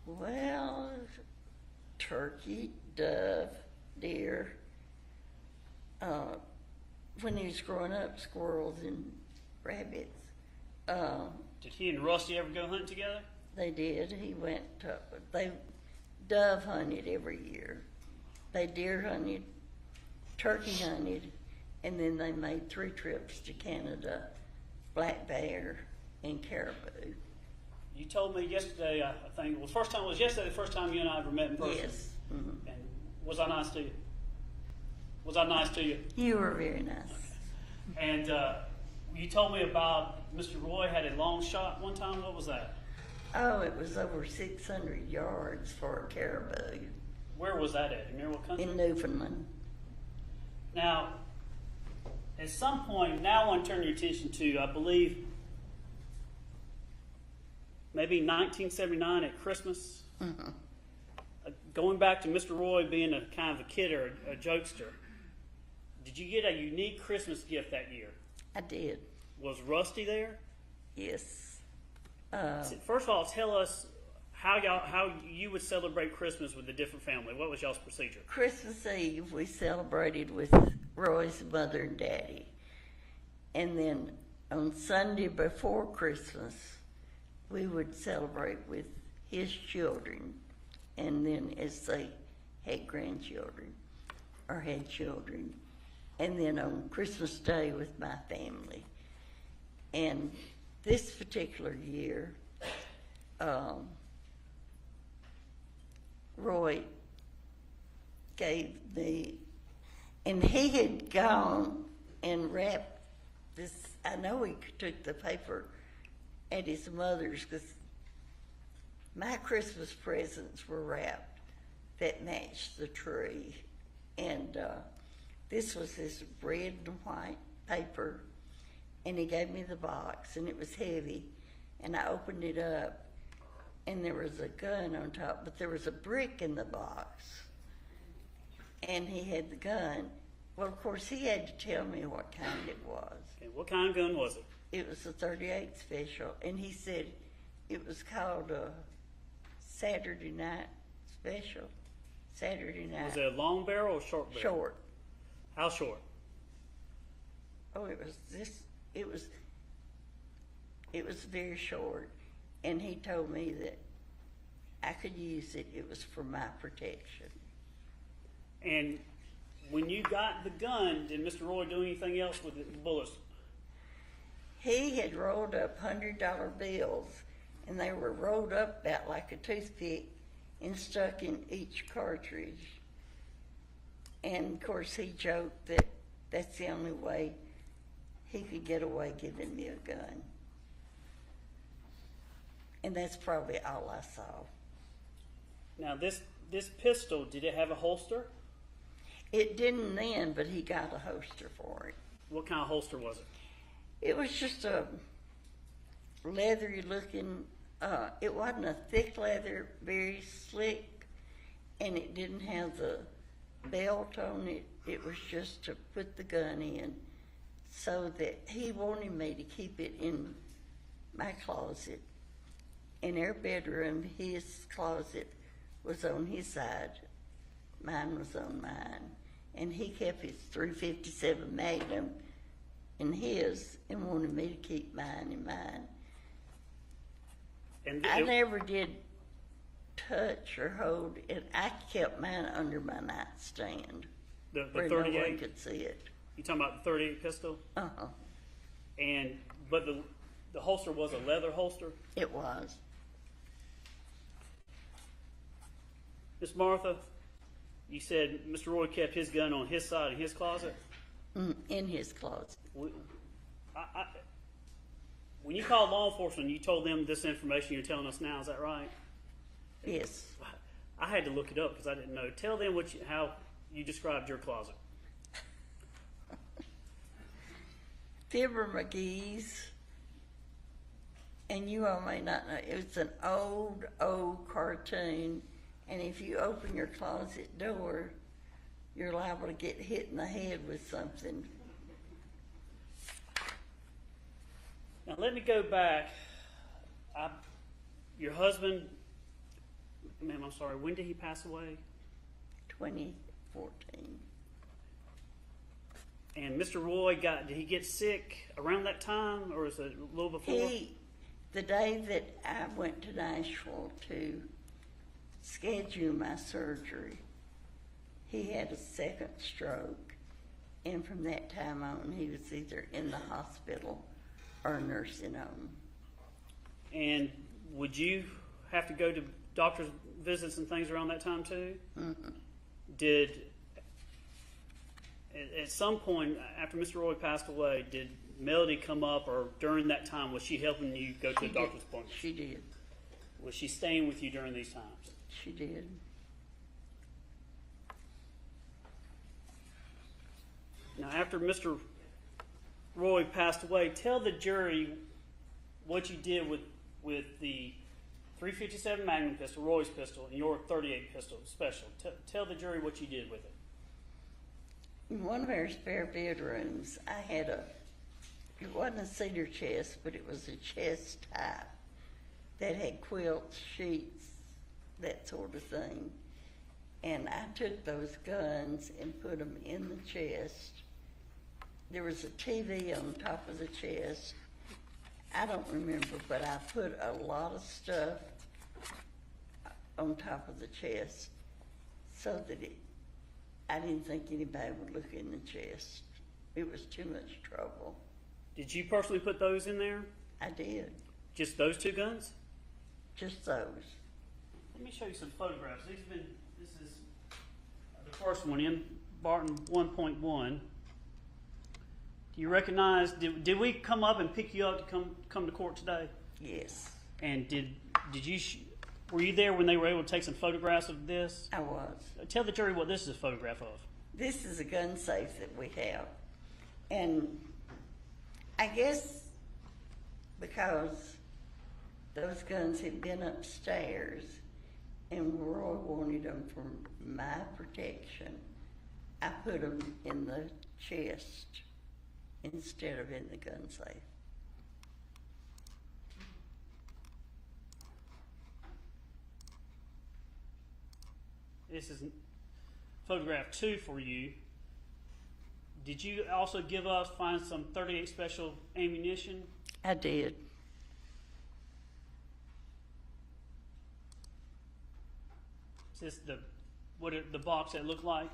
Speaker 5: Well, turkey, dove, deer. When he was growing up, squirrels and rabbits.
Speaker 2: Did he and Rusty ever go hunt together?
Speaker 5: They did. He went to, they dove hunted every year. They deer hunted, turkey hunted, and then they made 3 trips to Canada, black bear and caribou.
Speaker 2: You told me yesterday, I think, well, first time was yesterday, the first time you and I ever met in person.
Speaker 5: Yes. Mm-hmm.
Speaker 2: And was I nice to you? Was I nice to you?
Speaker 5: You were very nice.
Speaker 2: And you told me about Mr. Roy had a long shot one time. What was that?
Speaker 5: Oh, it was over 600 yards for a caribou
Speaker 2: Where was that at? You remember what country?
Speaker 5: in Newfoundland.
Speaker 2: Now, at some point, now I want to turn your attention to, I believe, maybe 1979 at Christmas.
Speaker 5: Mm-hmm.
Speaker 2: Going back to Mr. Roy being a kind of a kid or a jokester, did you get a unique Christmas gift that year?
Speaker 5: I did,
Speaker 2: Was Rusty there?
Speaker 5: yes.
Speaker 2: First of all, tell us how you would celebrate Christmas with a different family. What was y'all's procedure?
Speaker 5: Christmas Eve, we celebrated with Roy's mother and daddy. And then on Sunday before Christmas, we would celebrate with his children. And then as they had grandchildren or had children. And then on Christmas Day with my family. And this particular year, Roy gave me, and he had gone and wrapped this, I know he took the paper at his mother's because my Christmas presents were wrapped that matched the tree. And this was his red and white paper, and he gave me the box, and it was heavy. And I opened it up, and there was a gun on top, but there was a brick in the box. And he had the gun. Well, of course, he had to tell me what kind it was.
Speaker 2: Okay, what kind of gun was it?
Speaker 5: It was a .38 special, and he said it was called a Saturday Night Special. Saturday Night.
Speaker 2: Was it a long barrel or short barrel?
Speaker 5: Short.
Speaker 2: How short?
Speaker 5: Oh, it was very short, and he told me that I could use it. It was for my protection.
Speaker 2: And when you got the gun, did Mr. Roy do anything else with the bullets?
Speaker 5: He had rolled up $100 bills, and they were rolled up about like a toothpick and stuck in each cartridge. And of course, he joked that that's the only way he could get away giving me a gun. And that's probably all I saw.
Speaker 2: Now, this pistol, did it have a holster?
Speaker 5: It didn't then, but he got a holster for it.
Speaker 2: What kind of holster was it?
Speaker 5: It was just a leathery looking, it wasn't a thick leather, very slick, and it didn't have the belt on it. It was just to put the gun in, so that he wanted me to keep it in my closet. In our bedroom, his closet was on his side, mine was on mine. And he kept his .357 Magnum in his and wanted me to keep mine in mine.
Speaker 2: And
Speaker 5: I never did touch or hold it. I kept mine under my nightstand
Speaker 2: the
Speaker 5: where no one
Speaker 2: 38?
Speaker 5: could see it.
Speaker 2: You talking about the 38 pistol?
Speaker 5: Uh-huh.
Speaker 2: But the holster was a leather holster?
Speaker 5: It was.
Speaker 2: Miss Martha, you said Mr. Roy kept his gun on his side in his closet?
Speaker 5: In his closet.
Speaker 2: When you called law enforcement, you told them this information you're telling us now, is that right?
Speaker 5: Yes.
Speaker 2: I had to look it up because I didn't know. Tell them how you described your closet.
Speaker 5: Fibber McGee's, and you all may not know, it was an old cartoon, and if you open your closet door, you're liable to get hit in the head with something.
Speaker 2: Now let me go back. Your husband, ma'am, I'm sorry, when did he pass away?
Speaker 5: 2014.
Speaker 2: And Mr. Roy did he get sick around that time, or is it a little before?
Speaker 5: The day that I went to Nashville to schedule my surgery, he had a second stroke, and from that time on, he was either in the hospital or nursing home.
Speaker 2: And would you have to go to doctor's visits and things around that time too?
Speaker 5: Mm-hmm.
Speaker 2: At some point after Mr. Roy passed away, did Melody come up, or during that time, was she helping you go to a doctor's appointment?
Speaker 5: She did.
Speaker 2: Was she staying with you during these times?
Speaker 5: She did.
Speaker 2: Now, after Mr. Roy passed away, tell the jury what you did with the .357 Magnum pistol, Roy's pistol, and your .38 pistol, special. Tell the jury what you did with it.
Speaker 5: In one of our spare bedrooms, I had it wasn't a cedar chest, but it was a chest type that had quilts, sheets, that sort of thing. And I took those guns and put them in the chest. There was a TV on top of the chest. I don't remember, but I put a lot of stuff on top of the chest so that I didn't think anybody would look in the chest. It was too much trouble.
Speaker 2: Did you personally put those in there?
Speaker 5: I did.
Speaker 2: Just those two guns?
Speaker 5: Just those.
Speaker 2: Let me show you some photographs. This is the first one in Barton 1.1. Do you recognize, did we come up and pick you up to come to court today?
Speaker 5: Yes,
Speaker 2: And were you there when they were able to take some photographs of this?
Speaker 5: I was.
Speaker 2: Tell the jury what this is a photograph of.
Speaker 5: This is a gun safe that we have. And I guess because those guns had been upstairs, and Roy wanted them for my protection. I put them in the chest instead of in the gun safe.
Speaker 2: This is photograph 2 for you. Did you also find some 38 special ammunition?
Speaker 5: I did.
Speaker 2: Is this the box that looked like?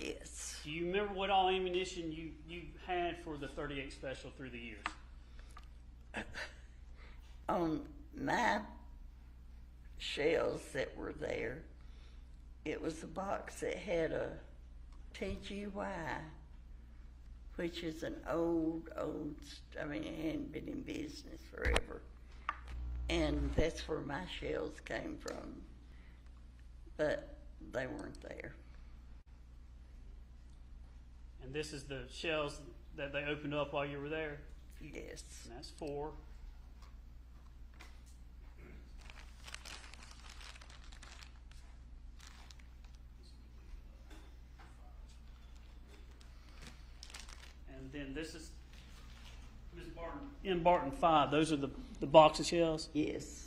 Speaker 5: Yes.
Speaker 2: Do you remember what all ammunition you had for the 38 special through the years?
Speaker 5: On my shells that were there, it was a box that had a TGY, which is an old, it hadn't been in business forever. And that's where my shells came from. But they weren't there.
Speaker 2: And this is the shells that they opened up while you were there?
Speaker 5: Yes.
Speaker 2: And that's 4. And then this is Ms. Barton. In Barton 5, those are the box of shells?
Speaker 5: Yes.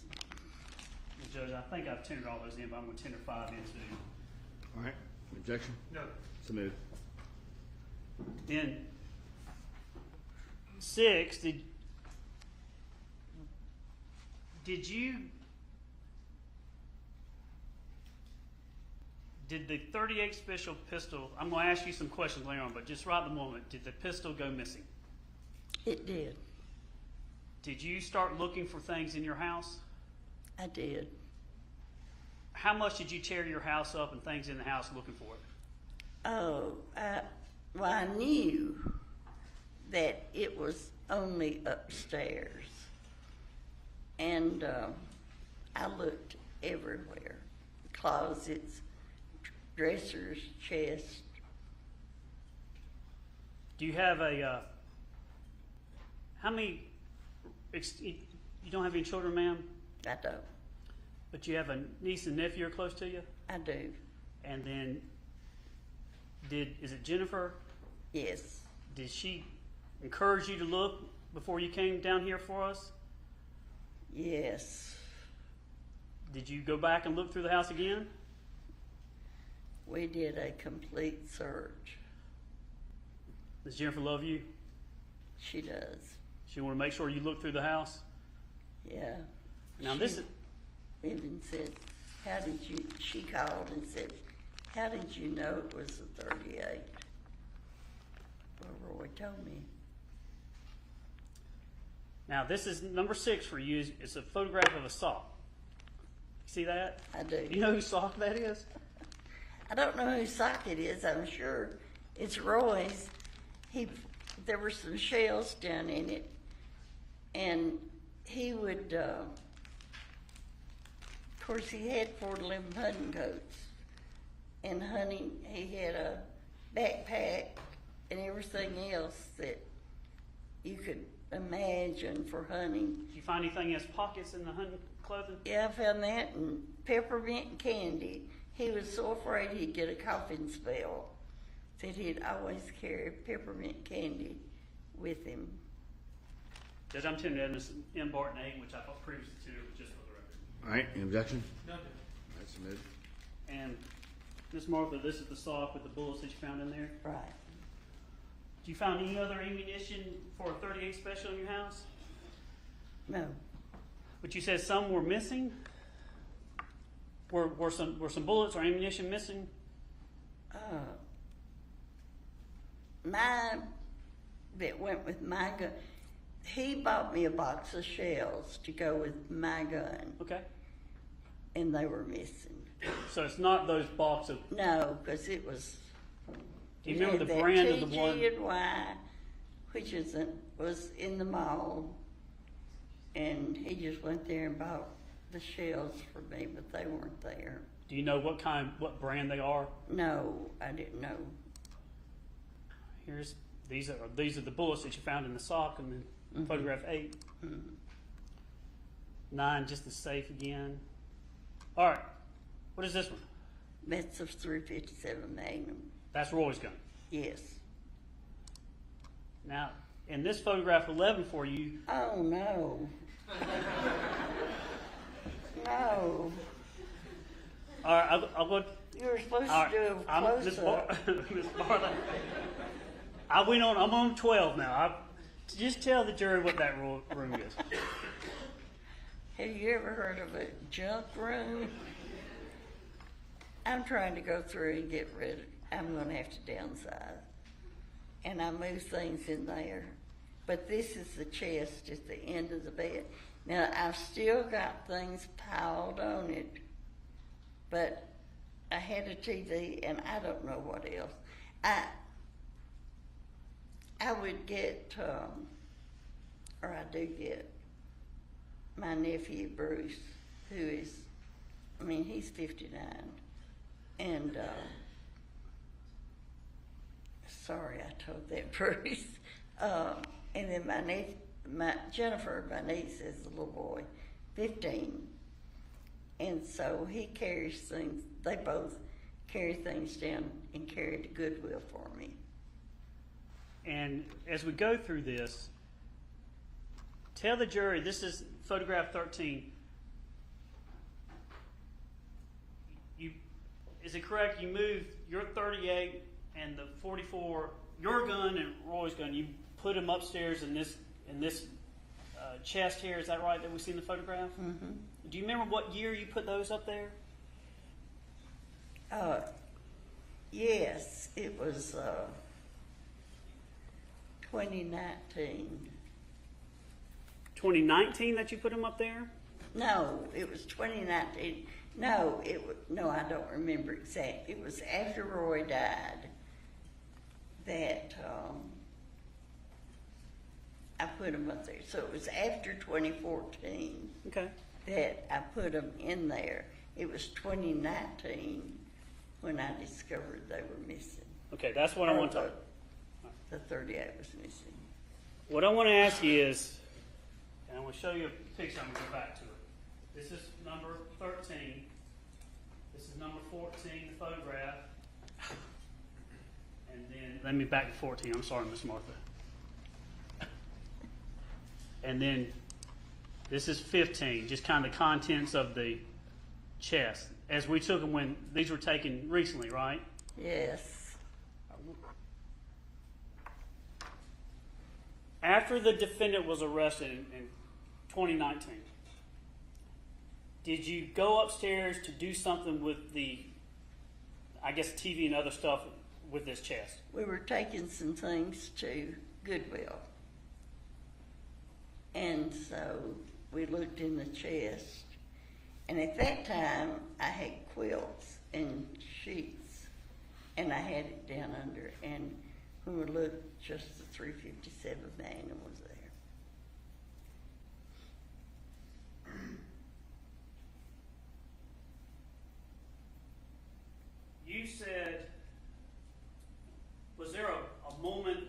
Speaker 2: Judge, I think I've tendered all those in, but I'm going to tender 5 in too.
Speaker 1: All right. Objection?
Speaker 4: No.
Speaker 1: Submitted.
Speaker 2: Then 6, did the 38 special pistol, I'm going to ask you some questions later on, but just right at the moment, did the pistol go missing?
Speaker 5: It did.
Speaker 2: Did you start looking for things in your house?
Speaker 5: I did.
Speaker 2: How much did you tear your house up and things in the house looking for it?
Speaker 5: Oh, I knew that it was only upstairs. And I looked everywhere. Closets, dressers, chests.
Speaker 2: Do you have how many, you don't have any children, ma'am?
Speaker 5: I don't.
Speaker 2: But you have a niece and nephew are close to you?
Speaker 5: I do.
Speaker 2: And then, is it Jennifer?
Speaker 5: Yes.
Speaker 2: Did she encourage you to look before you came down here for us?
Speaker 5: Yes.
Speaker 2: Did you go back and look through the house again?
Speaker 5: We did a complete search.
Speaker 2: Does Jennifer love you?
Speaker 5: She does.
Speaker 2: She want to make sure you look through the house?
Speaker 5: Yeah.
Speaker 2: Now
Speaker 5: she
Speaker 2: this is...
Speaker 5: even said, she called and said, how did you know it was a 38? Well, Roy told me.
Speaker 2: Now this is number 6 for you. It's a photograph of a sock. See that?
Speaker 5: I do.
Speaker 2: Do you know whose sock that is?
Speaker 5: I don't know whose sock it is. I'm sure it's Roy's. There were some shells down in it, and he would, of course, he had 411 hunting coats, and hunting, he had a backpack and everything else that you could imagine for hunting.
Speaker 2: Did you find anything in his pockets in the hunting clothing?
Speaker 5: Yeah, I found that, and peppermint candy. He was so afraid he'd get a coughing spell that he'd always carry peppermint candy with him.
Speaker 2: Judge, I'm tendering evidence in Barton 8, which I thought previously to, just for the record.
Speaker 1: All right. Any objection?
Speaker 4: No.
Speaker 1: All right. Submitted.
Speaker 2: And Ms. Martha, this is the sock with the bullets that you found in there.
Speaker 5: Right.
Speaker 2: Did you find any other ammunition for a 38 special in your house?
Speaker 5: No.
Speaker 2: But you said some were missing? Were some bullets or ammunition missing?
Speaker 5: Mine that went with my gun. He bought me a box of shells to go with my gun,
Speaker 2: Okay.
Speaker 5: and they were missing.
Speaker 2: So it's not those box of...
Speaker 5: No, because it was.
Speaker 2: Do you remember the
Speaker 5: that
Speaker 2: brand of the one?
Speaker 5: TG&Y, which was in the mall, and he just went there and bought the shells for me, but they weren't there.
Speaker 2: Do you know what brand they are?
Speaker 5: No, I didn't know.
Speaker 2: These are the bullets that you found in the sock in the photograph 8. 9 just to safe again. All right. What is this one?
Speaker 5: That's a 357 Magnum.
Speaker 2: That's Roy's gun.
Speaker 5: Yes.
Speaker 2: Now, in this photograph 11 for you,
Speaker 5: Oh, no. No.
Speaker 2: all right, I'll go.
Speaker 5: You were supposed
Speaker 2: All
Speaker 5: to do a
Speaker 2: right, Miss
Speaker 5: close-up.
Speaker 2: Miss Barlow. I'm on 12 now. Just tell the jury what that room is.
Speaker 5: Have you ever heard of a junk room? I'm trying to go through and get rid of, I'm gonna have to downsize. And I move things in there. But this is the chest at the end of the bed. Now, I've still got things piled on it, but I had a TV and I don't know what else. I would get, or I do get, my nephew Bruce, who is, he's 59, and sorry I told that Bruce. And then my Jennifer, my niece, is a little boy, 15, and so he carries things. They both carry things down and carry to Goodwill for me.
Speaker 2: And as we go through this, tell the jury, this is photograph 13. Is it correct you moved your 38 and the 44, your gun and Roy's gun, you put them upstairs in this chest here, is that right, that we see in the photograph?
Speaker 5: Mm-hmm.
Speaker 2: Do you remember what year you put those up there?
Speaker 5: Yes, it was 2019.
Speaker 2: 2019 that you put them up there?
Speaker 5: No, it was 2019. No, no, I don't remember exactly. It was after Roy died that I put them up there. So it was after 2014
Speaker 2: Okay.
Speaker 5: that I put them in there. It was 2019 when I discovered they were missing.
Speaker 2: Okay, that's what I want to talk.
Speaker 5: The 38 was missing.
Speaker 2: What I want to ask you is, and I want to show you a picture, I'm going to go back to it. This is number 13. This is number 14, the photograph. And then, let me back to 14. I'm sorry, Miss Martha. And then, this is 15, just kind of the contents of the chest. As we took them when these were taken recently, right?
Speaker 5: Yes.
Speaker 2: After the defendant was arrested in 2019, did you go upstairs to do something with the, I guess, TV and other stuff with this chest?
Speaker 5: We were taking some things to Goodwill. And so we looked in the chest. And at that time, I had quilts and sheets. And I had it down under. And when we looked, just the 357 Magnum was there.
Speaker 2: You said, was there a moment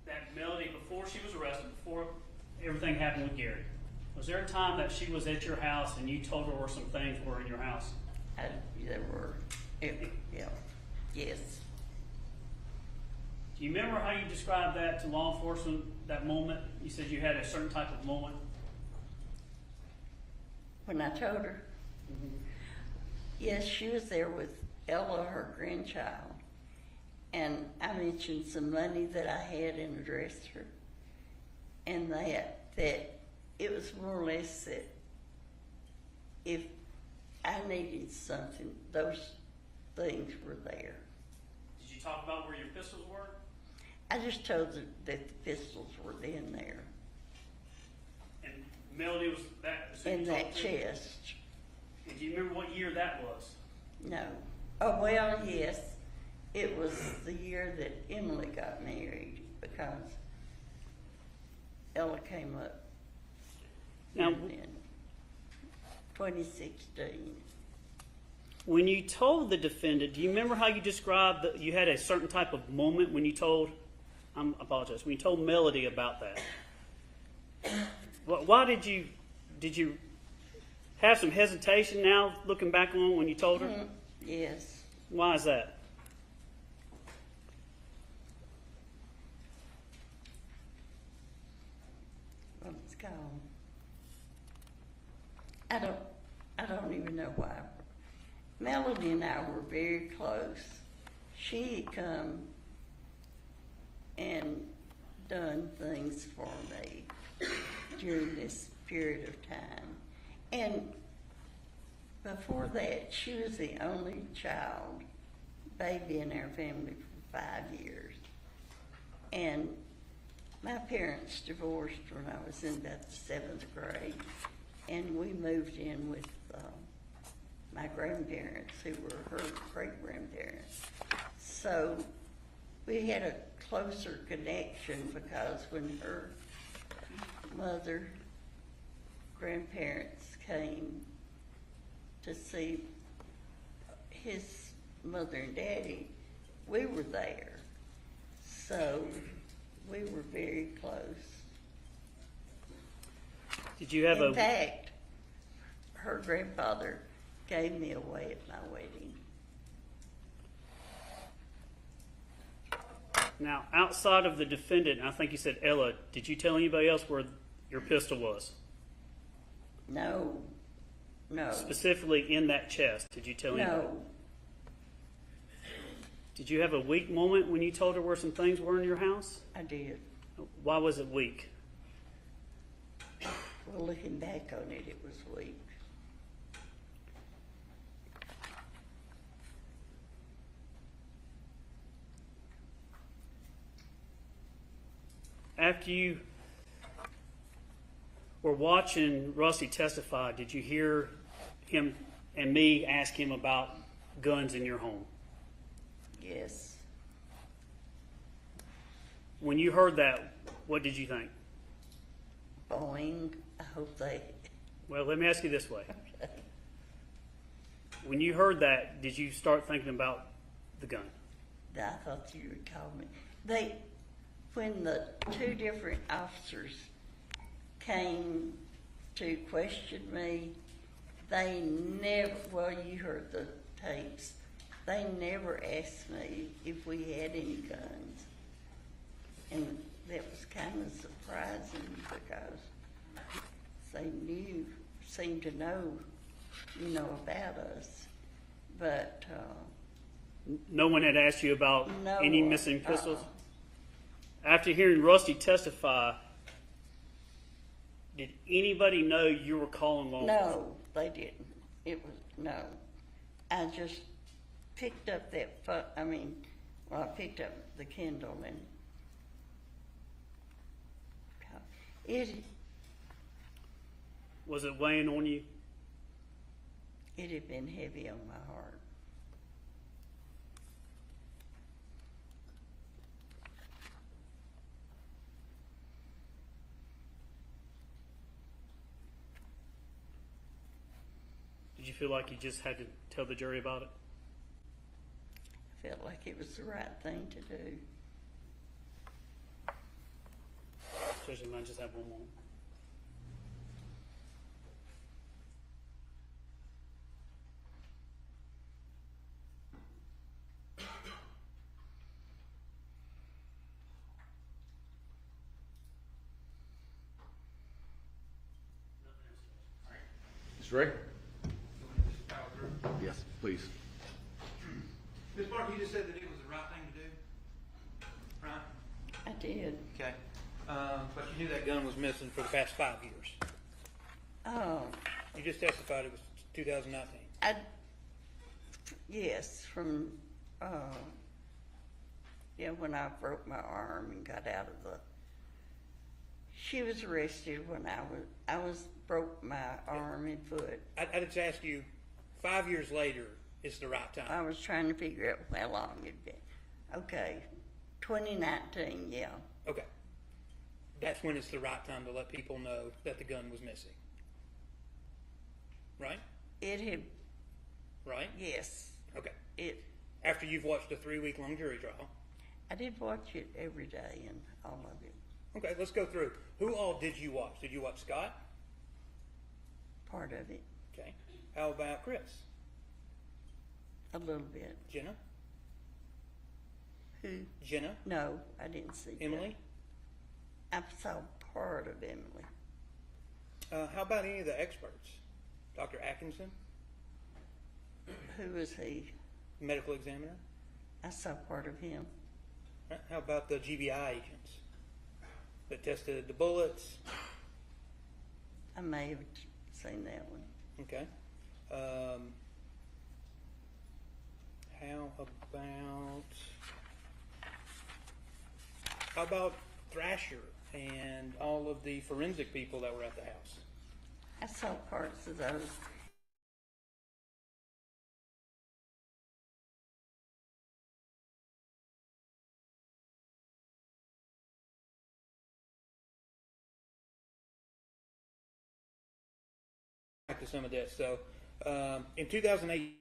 Speaker 2: that Melody, before she was arrested, before everything happened with Gary, was there a time that she was at your house and you told her where some things were in your house?
Speaker 5: There were, yeah, yes.
Speaker 2: Do you remember how you described that to law enforcement, that moment? You said you had a certain type of moment.
Speaker 5: When I told her, yes, she was there with Ella, her grandchild, and I mentioned some money that I had in a dresser, and that it was more or less that if I needed something, those things were there.
Speaker 2: Did you talk about where your pistols were?
Speaker 5: I just told her that the pistols were in there,
Speaker 2: And Melody was that. so
Speaker 5: in
Speaker 2: you
Speaker 5: that
Speaker 2: talked to-
Speaker 5: chest.
Speaker 2: And do you remember what year that was?
Speaker 5: No. Oh, well, yes. It was the year that Emily got married because Ella came up
Speaker 2: Now,
Speaker 5: in 2016.
Speaker 2: when you told the defendant, do you remember how you described that you had a certain type of moment when you told, I apologize, when you told Melody about that? Why did you have some hesitation now, looking back on when you told her?
Speaker 5: Yes.
Speaker 2: Why is that?
Speaker 5: Well, it's gone. I don't even know why. Melody and I were very close. She had come and done things for me during this period of time. And before that, she was the only child, baby in our family for 5 years. And my parents divorced when I was in about the 7th grade, and we moved in with my grandparents, who were her great-grandparents. So we had a closer connection because when her mother, grandparents came to see his mother and daddy, we were there. So we were very close.
Speaker 2: Did you have
Speaker 5: In fact, her grandfather gave me away at my wedding.
Speaker 2: Now, outside of the defendant, I think you said Ella, did you tell anybody else where your pistol was?
Speaker 5: No.
Speaker 2: Specifically in that chest, did you tell anybody?
Speaker 5: No.
Speaker 2: Did you have a weak moment when you told her where some things were in your house?
Speaker 5: I did.
Speaker 2: Why was it weak?
Speaker 5: Well, looking back on it, it was weak.
Speaker 2: After you were watching Rusty testify, did you hear him and me ask him about guns in your home?
Speaker 5: Yes.
Speaker 2: When you heard that, what did you think?
Speaker 5: Boing. I hope they.
Speaker 2: Well, let me ask you this way. When you heard that, did you start thinking about the gun?
Speaker 5: I thought you would call me. When the two different officers came to question me, they never, well, you heard the tapes, they never asked me if we had any guns. And that was kind of surprising because they seemed to know, about us. But
Speaker 2: No one had asked you about
Speaker 5: No,
Speaker 2: any missing pistols? After hearing Rusty testify, did anybody know you were calling law enforcement?
Speaker 5: no, they didn't. It was, no. I just picked up I picked up the Kindle and
Speaker 2: Was it weighing on you?
Speaker 5: it had been heavy on my heart.
Speaker 2: Did you feel like you just had to tell the jury about it?
Speaker 5: I felt like it was the right thing to do.
Speaker 2: Judge, I might just have one more.
Speaker 1: Mr. Ray? Yes, please.
Speaker 6: Ms. Parker, you just said that it was the right thing to do, right?
Speaker 5: I did.
Speaker 6: Okay. But you knew that gun was missing for the past 5 years.
Speaker 5: Oh,
Speaker 6: You just testified it was 2019.
Speaker 5: yes, from, when I broke my arm and got out of she was arrested when I was broke my arm and foot.
Speaker 6: I just asked you, 5 years later is the right time.
Speaker 5: I was trying to figure out how long it'd been. Okay, 2019, yeah.
Speaker 6: Okay. That's when it's the right time to let people know that the gun was missing. Right?
Speaker 5: It had,
Speaker 6: Right?
Speaker 5: yes,
Speaker 6: Okay.
Speaker 5: I
Speaker 6: After you've watched a 3-week long jury trial.
Speaker 5: did watch it every day and all of it.
Speaker 6: Okay, let's go through. Who all did you watch? Did you watch Scott?
Speaker 5: Part of it,
Speaker 6: Okay. How about Chris?
Speaker 5: a little bit.
Speaker 6: Jenna?
Speaker 5: Who?
Speaker 6: Jenna?
Speaker 5: No, I didn't see that.
Speaker 6: Emily?
Speaker 5: I saw part of Emily.
Speaker 6: How about any of the experts? Dr. Atkinson,
Speaker 5: Who was he?
Speaker 6: medical examiner?
Speaker 5: I saw part of him.
Speaker 6: How about the GBI agents that tested the bullets?
Speaker 5: I may have seen that one.
Speaker 6: Okay. How about Thrasher and all of the forensic people that were at the house?
Speaker 5: I saw parts of those.
Speaker 6: Back to some of this. So, in 2008.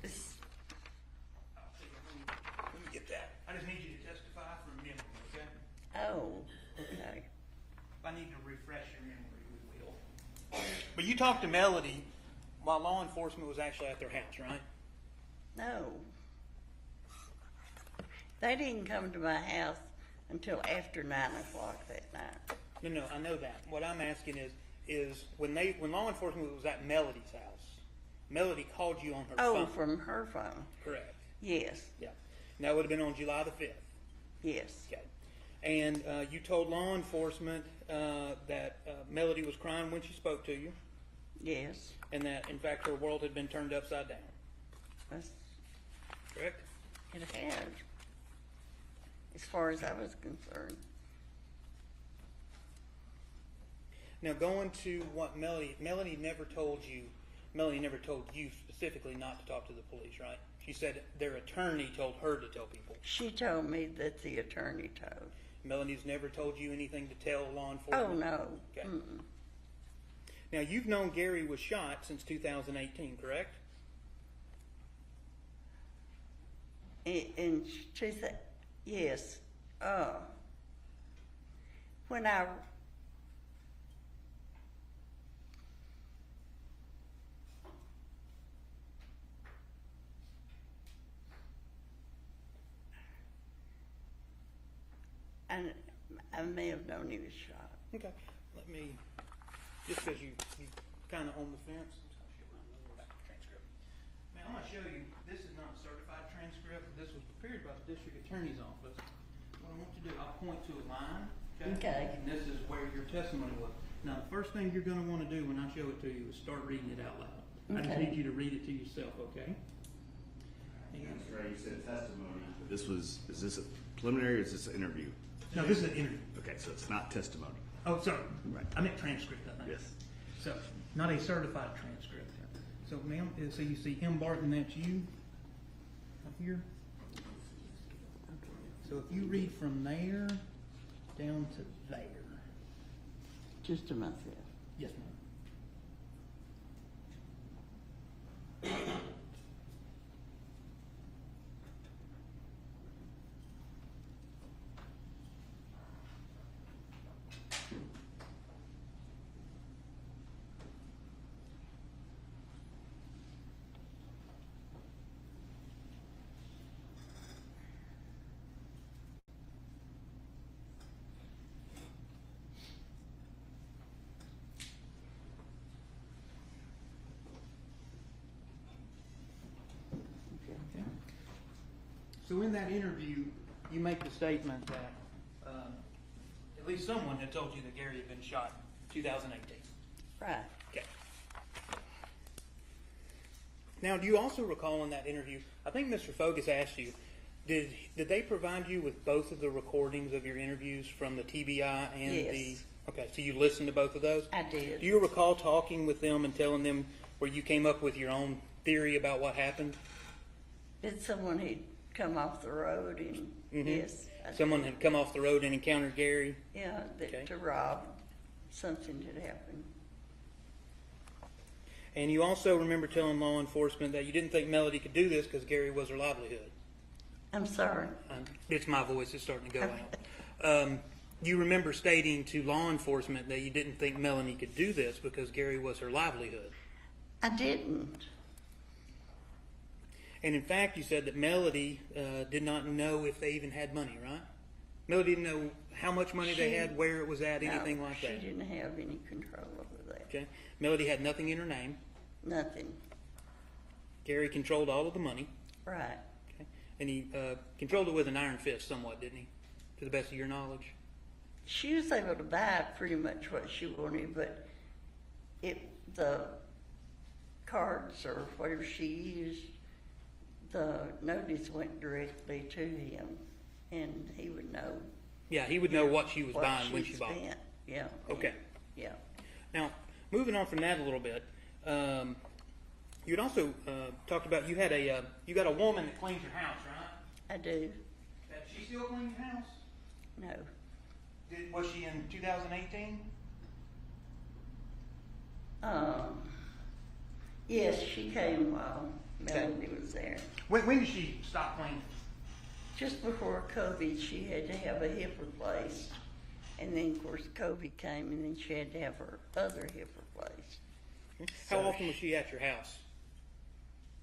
Speaker 6: Let me get that. I just need you to testify from memory, okay?
Speaker 5: Oh, okay.
Speaker 6: If I need to refresh your memory, we will. But you talked to Melody while law enforcement was actually at their house, right?
Speaker 5: No. They didn't come to my house until after 9 o'clock that night.
Speaker 6: No, I know that. What I'm asking is when law enforcement was at Melody's house, Melody called you on her phone.
Speaker 5: Oh, from her phone.
Speaker 6: Correct.
Speaker 5: Yes,
Speaker 6: Yeah. And that would have been on July the 5th.
Speaker 5: yes,
Speaker 6: Okay. And you told law enforcement that Melody was crying when she spoke to you,
Speaker 5: yes.
Speaker 6: and that, in fact, her world had been turned upside down.
Speaker 5: That's,
Speaker 6: Correct?
Speaker 5: it had, as far as I was concerned.
Speaker 6: Now, going to what Melody never told you specifically not to talk to the police, right? She said their attorney told her to tell people.
Speaker 5: She told me that the attorney told.
Speaker 6: Melody's never told you anything to tell law
Speaker 5: Oh,
Speaker 6: enforcement?
Speaker 5: no.
Speaker 6: Okay.
Speaker 5: Mm-mm.
Speaker 6: Now, you've known Gary was shot since 2018, correct?
Speaker 5: And she said, yes. When I may have known he was shot.
Speaker 6: Okay. Let me, just because you kind of on the fence. Now, I'm going to show you, this is not a certified transcript. This was prepared by the district attorney's office. What I want you to do, I'll point to a line.
Speaker 5: Okay.
Speaker 6: And this is where your testimony was. Now, the first thing you're going to want to do when I show it to you is start reading it out loud. I just
Speaker 5: Okay.
Speaker 6: need you to read it to yourself, okay?
Speaker 1: That's right, you said testimony. Is this a preliminary or is this an interview?
Speaker 6: No, this is an interview.
Speaker 1: Okay, so it's not testimony.
Speaker 6: Oh, sorry.
Speaker 1: Right.
Speaker 6: I meant transcript, I think.
Speaker 1: Yes.
Speaker 6: So, not a certified transcript. So, ma'am, so you see M. Barton, that's you up here. So if you read from there down to there.
Speaker 5: Just to myself.
Speaker 6: Yes, ma'am. So in that interview, you make the statement that at least someone had told you that Gary had been shot in 2018.
Speaker 5: Right.
Speaker 6: Okay. Now, do you also recall in that interview, I think Mr. Fogus asked you, did they provide you with both of the recordings of your interviews from the TBI and
Speaker 5: Yes.
Speaker 6: the... Okay, so you listened to both of those?
Speaker 5: I did.
Speaker 6: Do you recall talking with them and telling them where you came up with your own theory about what happened?
Speaker 5: Did someone had come off the road and, yes. I
Speaker 6: Someone
Speaker 5: did.
Speaker 6: had come off the road and encountered Gary?
Speaker 5: Yeah, that
Speaker 6: Okay.
Speaker 5: to rob, something had happened.
Speaker 6: And you also remember telling law enforcement that you didn't think Melody could do this because Gary was her livelihood.
Speaker 5: I'm sorry.
Speaker 6: It's my voice, it's starting to go out. You remember stating to law enforcement that you didn't think Melanie could do this because Gary was her livelihood.
Speaker 5: I didn't.
Speaker 6: And in fact, you said that Melody did not know if they even had money, right? Melody didn't know how much money they
Speaker 5: She-
Speaker 6: had, where it was at, anything
Speaker 5: No,
Speaker 6: like that.
Speaker 5: She didn't have any control over that.
Speaker 6: Okay. Melody had nothing in her name.
Speaker 5: Nothing.
Speaker 6: Gary controlled all of the money.
Speaker 5: Right.
Speaker 6: Okay. And he controlled it with an iron fist somewhat, didn't he? To the best of your knowledge?
Speaker 5: She was able to buy pretty much what she wanted, but the cards or whatever she used, the notice went directly to him, and he would know
Speaker 6: Yeah, he would know what she was
Speaker 5: what
Speaker 6: buying when she
Speaker 5: she'd
Speaker 6: bought it.
Speaker 5: spent. Yeah.
Speaker 6: Okay.
Speaker 5: Yeah.
Speaker 6: Now, moving on from that a little bit, you'd also talked about you got a woman that cleans your house, right?
Speaker 5: I do.
Speaker 6: That she still cleans your house?
Speaker 5: No.
Speaker 6: Was she in 2018?
Speaker 5: Yes, she came while Melody was there.
Speaker 6: When did she stop cleaning?
Speaker 5: Just before COVID, she had to have a hip replaced. And then, of course, COVID came, and then she had to have her other hip replaced.
Speaker 6: How
Speaker 5: So
Speaker 6: often was she at your house?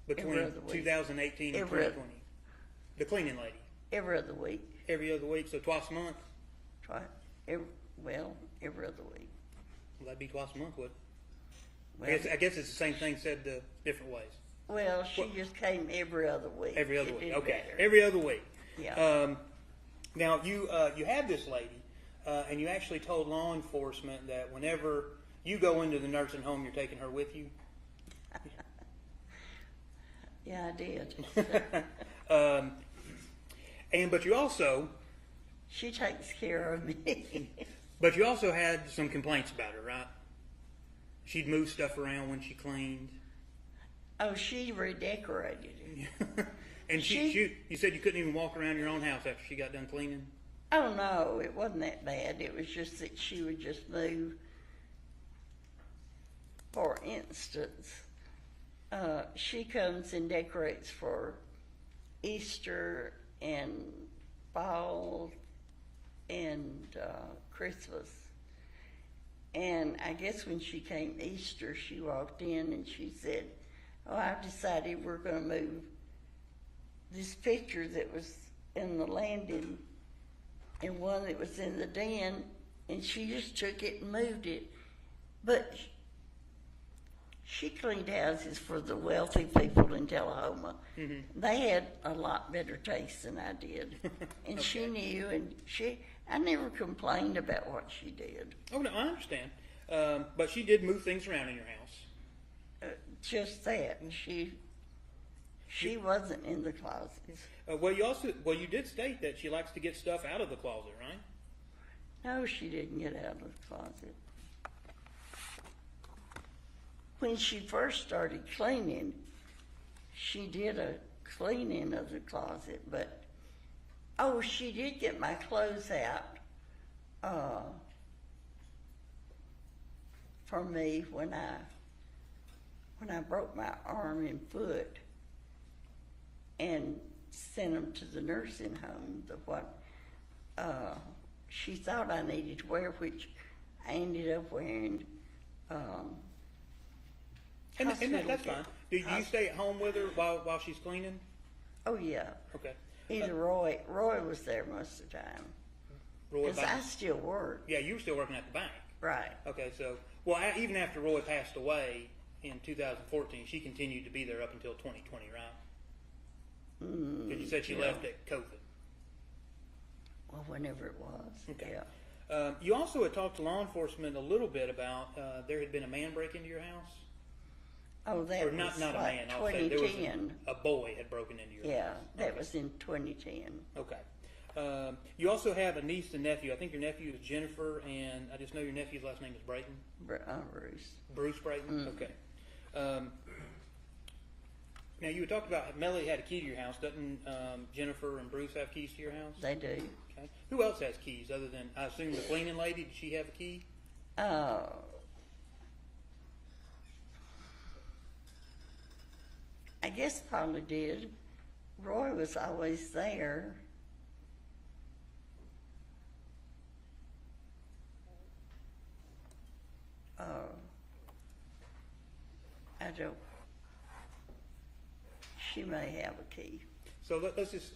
Speaker 6: Between
Speaker 5: Every other week.
Speaker 6: 2018 and
Speaker 5: Every
Speaker 6: 2020? The cleaning lady?
Speaker 5: Every other week.
Speaker 6: Every other week, so twice a month?
Speaker 5: Every other week.
Speaker 6: Well, that'd be twice a month, would it?
Speaker 5: Well,
Speaker 6: I guess it's the same thing said different ways.
Speaker 5: well, she just came every other week.
Speaker 6: Every other
Speaker 5: It
Speaker 6: week,
Speaker 5: did
Speaker 6: okay.
Speaker 5: better.
Speaker 6: Every other week.
Speaker 5: Yeah.
Speaker 6: Now, you had this lady, and you actually told law enforcement that whenever you go into the nursing home, you're taking her with you.
Speaker 5: Yeah, I did.
Speaker 6: But you also
Speaker 5: She takes care of me.
Speaker 6: had some complaints about her, right? She'd move stuff around when she cleaned.
Speaker 5: Oh, she redecorated it.
Speaker 6: And you said you couldn't even walk around your own house after she got done cleaning?
Speaker 5: Oh, no, it wasn't that bad. It was just that she would just move. For instance, she comes and decorates for Easter and fall and Christmas. And I guess when she came Easter, she walked in and she said, "Oh, I've decided we're going to move this picture that was in the landing and one that was in the den," and she just took it and moved it. But she cleaned houses for the wealthy people in Tullahoma. Mm-hmm. They had a lot better taste than I did. And she knew, and I never complained about what she did.
Speaker 6: Oh, no, I understand. But she did move things around in your house.
Speaker 5: Just that. She wasn't in the closets.
Speaker 6: You did state that she likes to get stuff out of the closet, right?
Speaker 5: No, she didn't get out of the closet. When she first started cleaning, she did a cleaning of the closet, but, she did get my clothes out for me when I broke my arm and foot and sent them to the nursing home. She thought I needed to wear, which I ended up wearing.
Speaker 6: And
Speaker 5: hospital
Speaker 6: that's
Speaker 5: gear.
Speaker 6: fine. Do you stay at home with her while she's cleaning?
Speaker 5: Oh yeah.
Speaker 6: Okay.
Speaker 5: Either Roy was there most of the time
Speaker 6: Roy,
Speaker 5: because I still work.
Speaker 6: yeah, you were still working at the bank.
Speaker 5: Right.
Speaker 6: Okay, so even after Roy passed away in 2014, she continued to be there up until 2020, right? Because you said she left at COVID.
Speaker 5: Well, whenever it was.
Speaker 6: Okay.
Speaker 5: Yeah.
Speaker 6: You also had talked to law enforcement a little bit about there had been a man break into your house.
Speaker 5: Oh, that
Speaker 6: Or
Speaker 5: was
Speaker 6: not
Speaker 5: like
Speaker 6: a man. I'll say there was
Speaker 5: 2010.
Speaker 6: a boy had broken into your
Speaker 5: Yeah,
Speaker 6: house.
Speaker 5: that was in 2010.
Speaker 6: Okay. You also have a niece and nephew. I think your nephew is Jennifer, and I just know your nephew's last name is Brayton.
Speaker 5: Bruce.
Speaker 6: Bruce Brayton. Okay. Now you had talked about Melody had a key to your house. Doesn't Jennifer and Bruce have keys to your house?
Speaker 5: They do.
Speaker 6: Okay. Who else has keys other than I assume the cleaning lady? Did she have a key?
Speaker 5: I guess probably did. Roy was always there. I don't. She may have a key.
Speaker 6: So let's just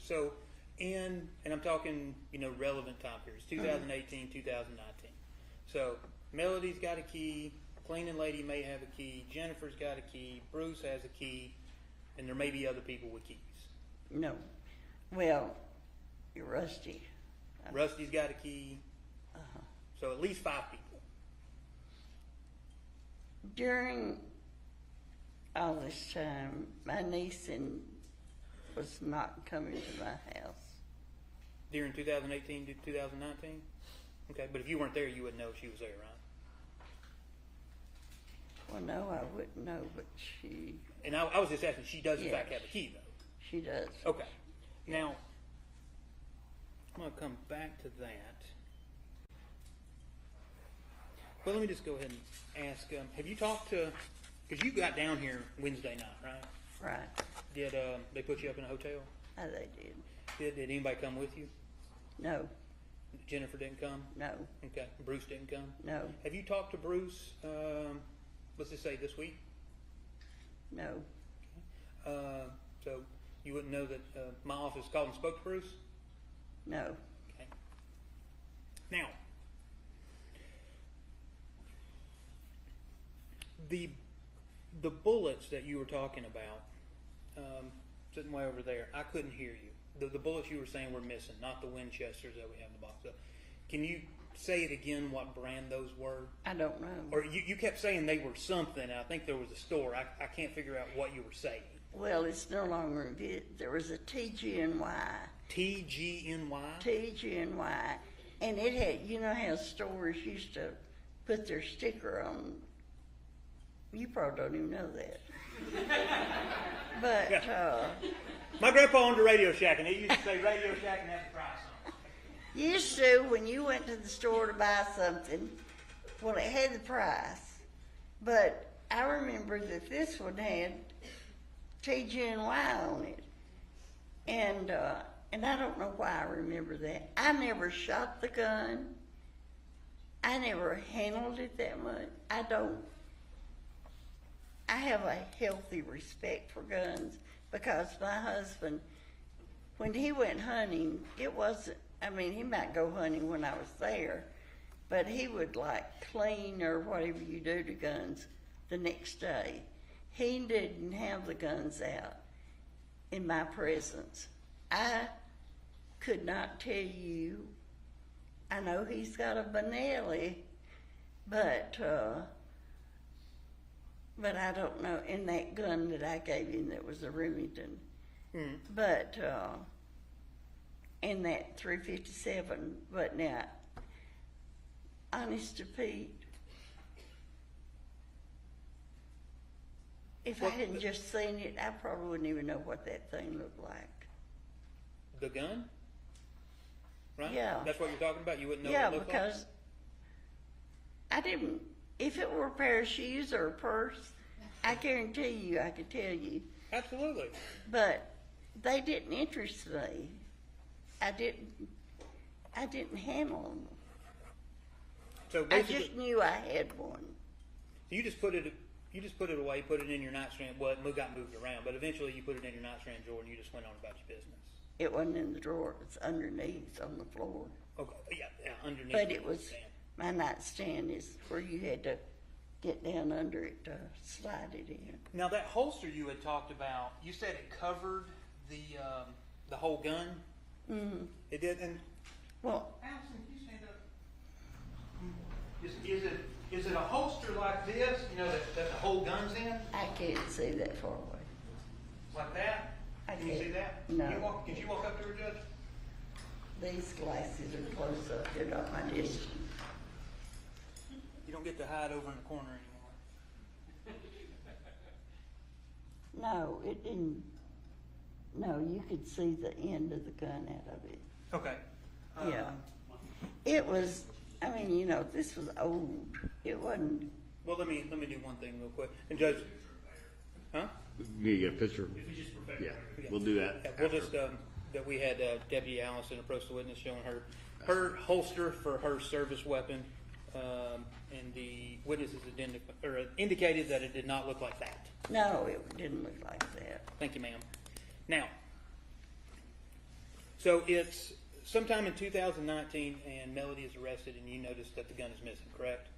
Speaker 6: and I'm talking relevant time periods 2018, 2019. So Melody's got a key. Cleaning lady may have a key. Jennifer's got a key. Bruce has a key, and there may be other people with keys.
Speaker 5: No. Well, you're Rusty.
Speaker 6: Rusty's got a key. So at least 5 people.
Speaker 5: During all this time, my niece was not coming to my house.
Speaker 6: During 2018 to 2019? Okay, but if you weren't there, you wouldn't know she was there, right?
Speaker 5: Well, no, I wouldn't know, but she...
Speaker 6: And I was just asking, she does in
Speaker 5: Yes.
Speaker 6: fact have a key, though?
Speaker 5: She does.
Speaker 6: Okay. Now, I'm going to come back to that. Well, let me just go ahead and ask, have you talked to... Because you got down here Wednesday night, right?
Speaker 5: Right.
Speaker 6: Did they put you up in a hotel?
Speaker 5: Oh, they did.
Speaker 6: Did anybody come with you?
Speaker 5: No,
Speaker 6: Jennifer didn't come?
Speaker 5: no,
Speaker 6: Okay. Bruce didn't come?
Speaker 5: no,
Speaker 6: Have you talked to Bruce, let's just say this week?
Speaker 5: no.
Speaker 6: So you wouldn't know that my office called and spoke to Bruce?
Speaker 5: No.
Speaker 6: Okay. Now, the bullets that you were talking about, sitting way over there, I couldn't hear you. The bullets you were saying were missing, not the Winchesters that we have in the box. So, can you say it again what brand those were?
Speaker 5: I don't know.
Speaker 6: Or you kept saying they were something, and I think there was a store. I can't figure out what you were saying.
Speaker 5: Well, it's no longer in view. There was a TGNY.
Speaker 6: TGNY?
Speaker 5: TGNY. And it had, you know how stores used to put their sticker on. You probably don't even know that. But,
Speaker 6: My grandpa owned a Radio Shack, and he used to say Radio Shack and have the price on it.
Speaker 5: used to, when you went to the store to buy something, well, it had the price. But I remember that this one had TGNY on it. And I don't know why I remember that. I never shot the gun. I never handled it that much. I have a healthy respect for guns because my husband, when he went hunting, it wasn't, I mean, he might go hunting when I was there, but he would like clean or whatever you do to guns the next day. He didn't have the guns out in my presence. I could not tell you. I know he's got a Benelli, but I don't know. In that gun that I gave him, that was a Remington. But in that 357. But now, honest to Pete, if I hadn't just seen it, I probably wouldn't even know what that thing looked like.
Speaker 6: The gun? Right?
Speaker 5: Yeah.
Speaker 6: That's what you're talking about? You wouldn't know
Speaker 5: Yeah,
Speaker 6: what it looked like?
Speaker 5: because I didn't If it were a pair of shoes or a purse, I guarantee you I could tell you.
Speaker 6: Absolutely.
Speaker 5: But they didn't interest me. I didn't handle them.
Speaker 6: So
Speaker 5: I
Speaker 6: basically,
Speaker 5: just knew I had one.
Speaker 6: you just put it away, put it in your nightstand. Well, it got moved around, but eventually you put it in your nightstand drawer and you just went on about your business.
Speaker 5: It wasn't in the drawer. It was underneath on the floor.
Speaker 6: Okay, yeah, underneath.
Speaker 5: But
Speaker 6: the
Speaker 5: it was,
Speaker 6: nightstand.
Speaker 5: my nightstand is where you had to get down under it to slide it in.
Speaker 6: Now that holster you had talked about, you said it covered the whole gun.
Speaker 5: Mm-hmm.
Speaker 6: It did, and
Speaker 5: Well,
Speaker 6: Allison, can you stand up? Is it a holster like this? You know that the whole gun's in,
Speaker 5: I can't see that far away.
Speaker 6: like that.
Speaker 5: I
Speaker 6: Can you
Speaker 5: can't.
Speaker 6: see that?
Speaker 5: No.
Speaker 6: Can you walk up to her, Judge?
Speaker 5: These glasses are close up. They're not my distance.
Speaker 6: You don't get to hide over in the corner anymore.
Speaker 5: No, it didn't. No, you could see the end of the gun out of it.
Speaker 6: Okay.
Speaker 5: Yeah. It was, I mean, you know, this was old. It wasn't,
Speaker 6: Well, let me do one thing real quick. And Judge, huh?
Speaker 1: You get a picture?
Speaker 4: If you just perfect
Speaker 1: Yeah,
Speaker 4: it.
Speaker 1: we'll do that.
Speaker 6: Yeah, we'll
Speaker 1: after.
Speaker 6: just that we had Deputy Allison approach the witness showing her holster for her service weapon, and the witnesses indicated that it did not look like that.
Speaker 5: no, it didn't look like that.
Speaker 6: Thank you, ma'am. Now, so it's sometime in 2019, and Melody is arrested, and you notice that the gun is missing, correct?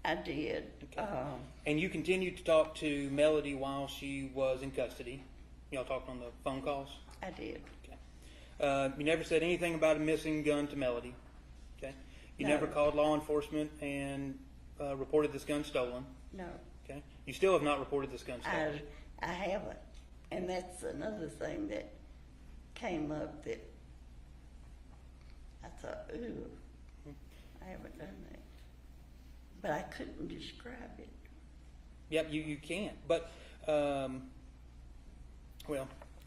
Speaker 5: I did.
Speaker 6: Okay. And you continued to talk to Melody while she was in custody. Y'all talked on the phone calls?
Speaker 5: I did.
Speaker 6: Okay. You never said anything about a missing gun to Melody. Okay. You
Speaker 5: No.
Speaker 6: never called law enforcement and reported this gun stolen.
Speaker 5: No,
Speaker 6: Okay. You still have not reported this gun stolen.
Speaker 5: I haven't. And that's another thing that came up that I thought, ooh, I haven't done that. But I couldn't describe it.
Speaker 6: Yep, you can't. But, well,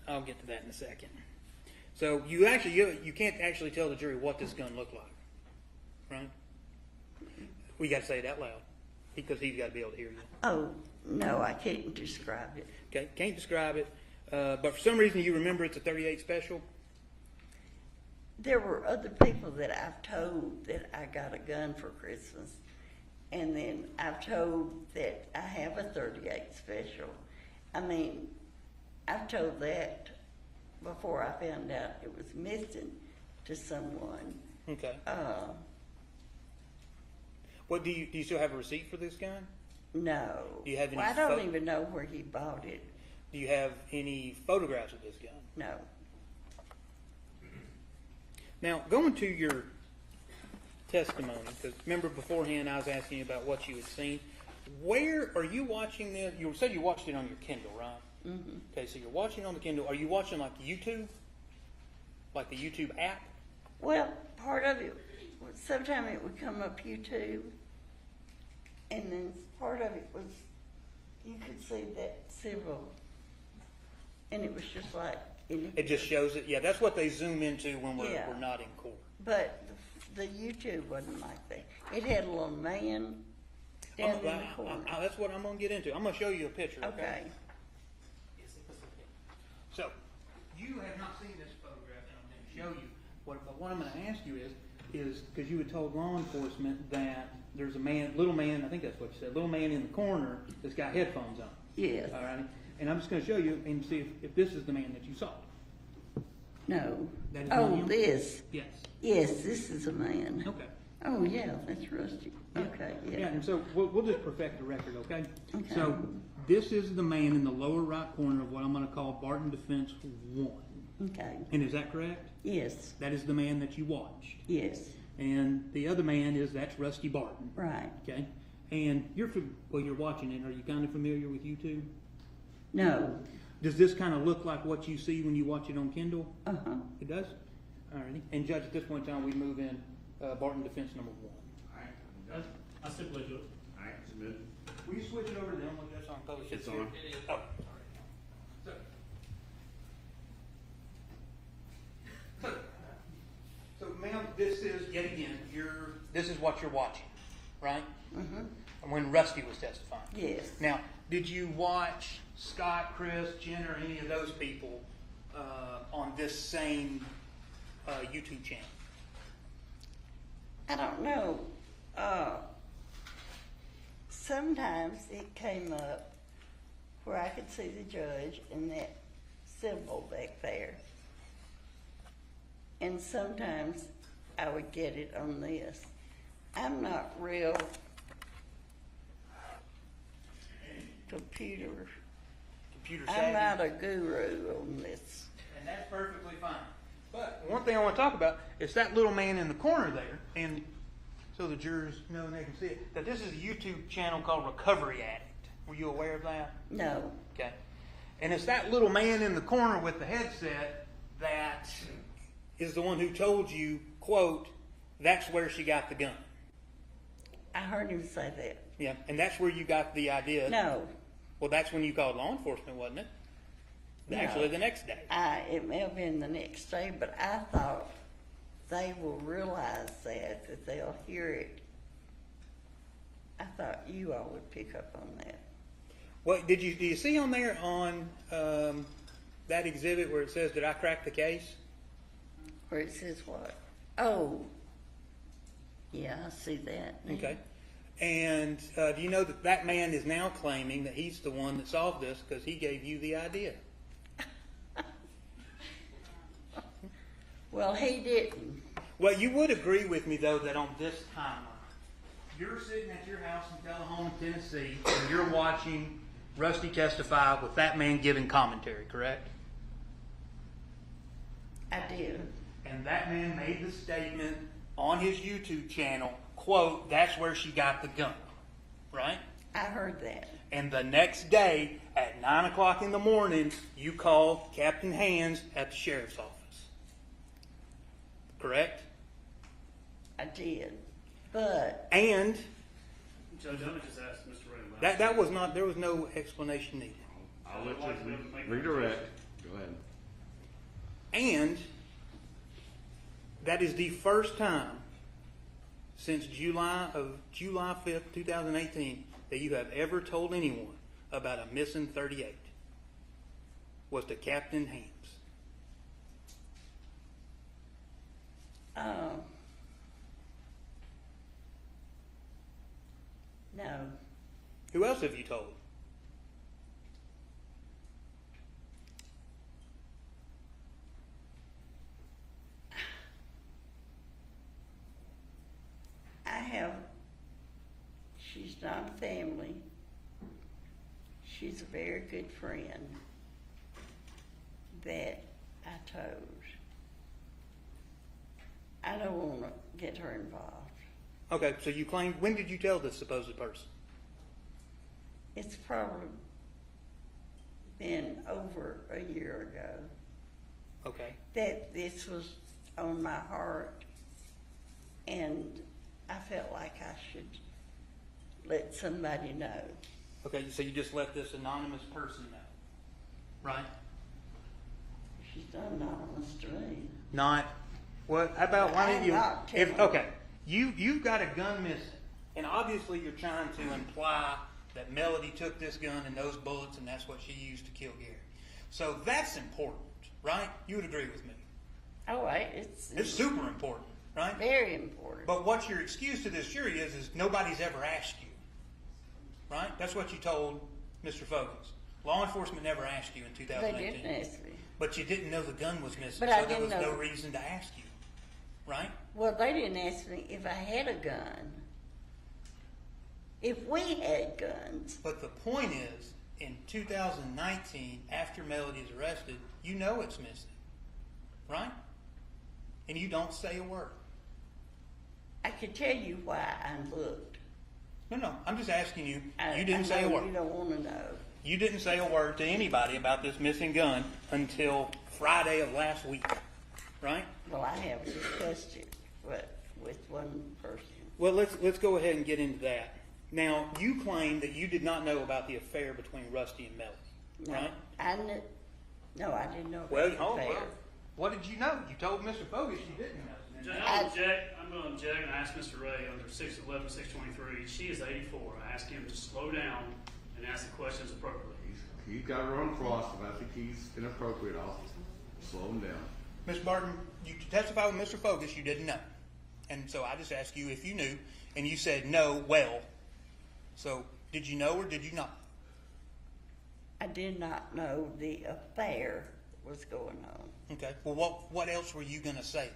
Speaker 6: I'll get to that in a second. So you can't actually tell the jury what this gun looked like, right? We got to say it out loud because he's got to be able to hear you.
Speaker 5: Oh, no, I can't describe it.
Speaker 6: Okay, can't describe it. But for some reason you remember it's a 38 special.
Speaker 5: There were other people that I've told that I got a gun for Christmas. And then I've told that I have a 38 special. I mean, I've told that before I found out it was missing to someone.
Speaker 6: Okay. What do you still have a receipt for this gun?
Speaker 5: No.
Speaker 6: Do you have any
Speaker 5: Well, I don't even know where he bought it.
Speaker 6: Do you have any photographs of this gun?
Speaker 5: No.
Speaker 6: Now, going to your testimony, because remember beforehand I was asking you about what you had seen. Where are you watching this? You said you watched it on your Kindle, right? Mm-hmm. Okay, so you're watching on the Kindle. Are you watching like YouTube? Like the YouTube app?
Speaker 5: Well, part of it, sometime it would come up YouTube. And then part of it was, you could see that civil. And it was just like,
Speaker 6: It just shows it. Yeah, that's what they zoom into when we're not in court.
Speaker 5: but the YouTube wasn't like that. It had a little man down in the corner.
Speaker 6: That's what I'm going to get into. I'm going to show you a picture.
Speaker 5: Okay.
Speaker 6: So, you have not seen this photograph, and I'm going to show you. But what I'm going to ask you is because you had told law enforcement that there's a man, little man, I think that's what you said, little man in the corner that's got headphones on.
Speaker 5: Yes.
Speaker 6: All right. And I'm just going to show you and see if this is the man that you saw.
Speaker 5: No.
Speaker 6: That is not him?
Speaker 5: This.
Speaker 6: Yes.
Speaker 5: Yes, this is a man.
Speaker 6: Okay.
Speaker 5: Oh, yeah, that's Rusty. Okay, yeah.
Speaker 6: And so we'll just perfect the record, okay?
Speaker 5: Okay.
Speaker 6: So this is the man in the lower right corner of what I'm going to call Barton Defense 1.
Speaker 5: Okay.
Speaker 6: And is that correct?
Speaker 5: Yes.
Speaker 6: That is the man that you watched.
Speaker 5: Yes.
Speaker 6: And the other man that's Rusty Barton.
Speaker 5: Right.
Speaker 6: Okay? And you're watching it. Are you kind of familiar with YouTube?
Speaker 5: No.
Speaker 6: Does this kind of look like what you see when you watch it on Kindle?
Speaker 5: Uh-huh.
Speaker 6: It does? All righty. And Judge, at this point in time, we move in Barton Defense number 1.
Speaker 1: All right.
Speaker 4: I simply do it.
Speaker 1: All right, submit.
Speaker 6: Will you switch it over to them? We'll just on public.
Speaker 1: It's on.
Speaker 6: Oh. So, ma'am, this is, yet again, this is what you're watching. right? Mm-hmm. When Rusty was testifying.
Speaker 5: Yes.
Speaker 6: Now, did you watch Scott, Chris, Jen, or any of those people on this same YouTube channel?
Speaker 5: I don't know. Sometimes it came up where I could see the judge and that symbol back there. And sometimes I would get it on this. I'm not real computer.
Speaker 6: Savvy?
Speaker 5: I'm not a guru on this.
Speaker 6: And that's perfectly fine. But one thing I want to talk about is that little man in the corner there, and so the jurors know and they can see it, that this is a YouTube channel called Recovery Addict. Were you aware of that?
Speaker 5: No.
Speaker 6: Okay. And it's that little man in the corner with the headset that is the one who told you, quote, that's where she got the gun.
Speaker 5: I heard him say that.
Speaker 6: Yeah, and that's where you got the idea.
Speaker 5: No.
Speaker 6: Well, that's when you called law enforcement, wasn't it?
Speaker 5: No.
Speaker 6: Actually, the next day.
Speaker 5: It may have been the next day, but I thought they will realize that they'll hear it. I thought you all would pick up on that.
Speaker 6: What do you see on there on that exhibit where it says, "Did I crack the case?"
Speaker 5: Where it says what? Oh, yeah, I see that.
Speaker 6: Okay. And do you know that that man is now claiming that he's the one that solved this because he gave you the idea?
Speaker 5: Well, he didn't.
Speaker 6: Well, you would agree with me, though, that on this timeline, you're sitting at your house in Tullahoma, Tennessee, and you're watching Rusty testify with that man giving commentary, correct?
Speaker 5: I did.
Speaker 6: And that man made the statement on his YouTube channel, quote, that's where she got the gun, right?
Speaker 5: I heard that.
Speaker 6: And the next day, at 9 o'clock in the morning, you call Captain Hands at the sheriff's office. Correct?
Speaker 5: I did. But
Speaker 6: And
Speaker 4: Judge, let me just ask Mr. Ray.
Speaker 6: that was not, there was no explanation needed.
Speaker 1: I'll let you redirect. Go ahead.
Speaker 6: And that is the first time since July 5th, 2018, that you have ever told anyone about a missing 38 was to Captain Hands.
Speaker 5: No.
Speaker 6: Who else have you told?
Speaker 5: I have, she's not a family. She's a very good friend that I told. I don't want to get her involved.
Speaker 6: Okay, so you claim, when did you tell this supposed person?
Speaker 5: It's probably been over a year ago
Speaker 6: Okay.
Speaker 5: that this was on my heart, and I felt like I should let somebody know.
Speaker 6: Okay, so you just let this anonymous person know, right?
Speaker 5: She's not anonymous to me.
Speaker 6: Not what? How about why didn't you?
Speaker 5: I'm not
Speaker 6: If
Speaker 5: telling
Speaker 6: okay, you've got a gun missing, and obviously you're trying to imply that Melody took this gun and those bullets, and that's what she used to kill Gary. So that's important, right? You would agree with me.
Speaker 5: Oh,
Speaker 6: It's super important, right?
Speaker 5: very important.
Speaker 6: But what your excuse to this jury is nobody's ever asked you, right? That's what you told Mr. Fogus. Law enforcement never asked you in
Speaker 5: They
Speaker 6: 2018.
Speaker 5: didn't ask me.
Speaker 6: But you didn't know the gun was missing,
Speaker 5: But
Speaker 6: so
Speaker 5: I
Speaker 6: there
Speaker 5: didn't
Speaker 6: was no
Speaker 5: know.
Speaker 6: reason to ask you, right?
Speaker 5: Well, they didn't ask me if I had a gun. If we had guns.
Speaker 6: But the point is, in 2019, after Melody's arrested, you know it's missing, right? And you don't say a word.
Speaker 5: I could tell you why I looked.
Speaker 6: No, I'm just asking you.
Speaker 5: I
Speaker 6: You didn't say a
Speaker 5: know
Speaker 6: word.
Speaker 5: You don't want to know.
Speaker 6: You didn't say a word to anybody about this missing gun until Friday of last week, right?
Speaker 5: Well, I have discussed it with one person.
Speaker 6: Well, let's go ahead and get into that. Now, you claim that you did not know about the affair between Rusty and Melody,
Speaker 5: No,
Speaker 6: right?
Speaker 5: I didn't know about
Speaker 6: Well,
Speaker 5: the affair.
Speaker 6: what did you know? You told Mr. Fogus you didn't know.
Speaker 4: Judge, I'm going to object. I'm going Jag, and I asked Mr. Ray under 611, 623, she is 84. I asked him to slow down and ask the questions appropriately.
Speaker 7: He's got to run across, and I think he's inappropriate. I'll slow him down.
Speaker 6: Ms. Barton, you testified with Mr. Focus, you didn't know. And so I just asked you if you knew, and you said no, well. So did you know or did you not?
Speaker 5: I did not know the affair was going on.
Speaker 6: Okay. Well, what else were you going to say?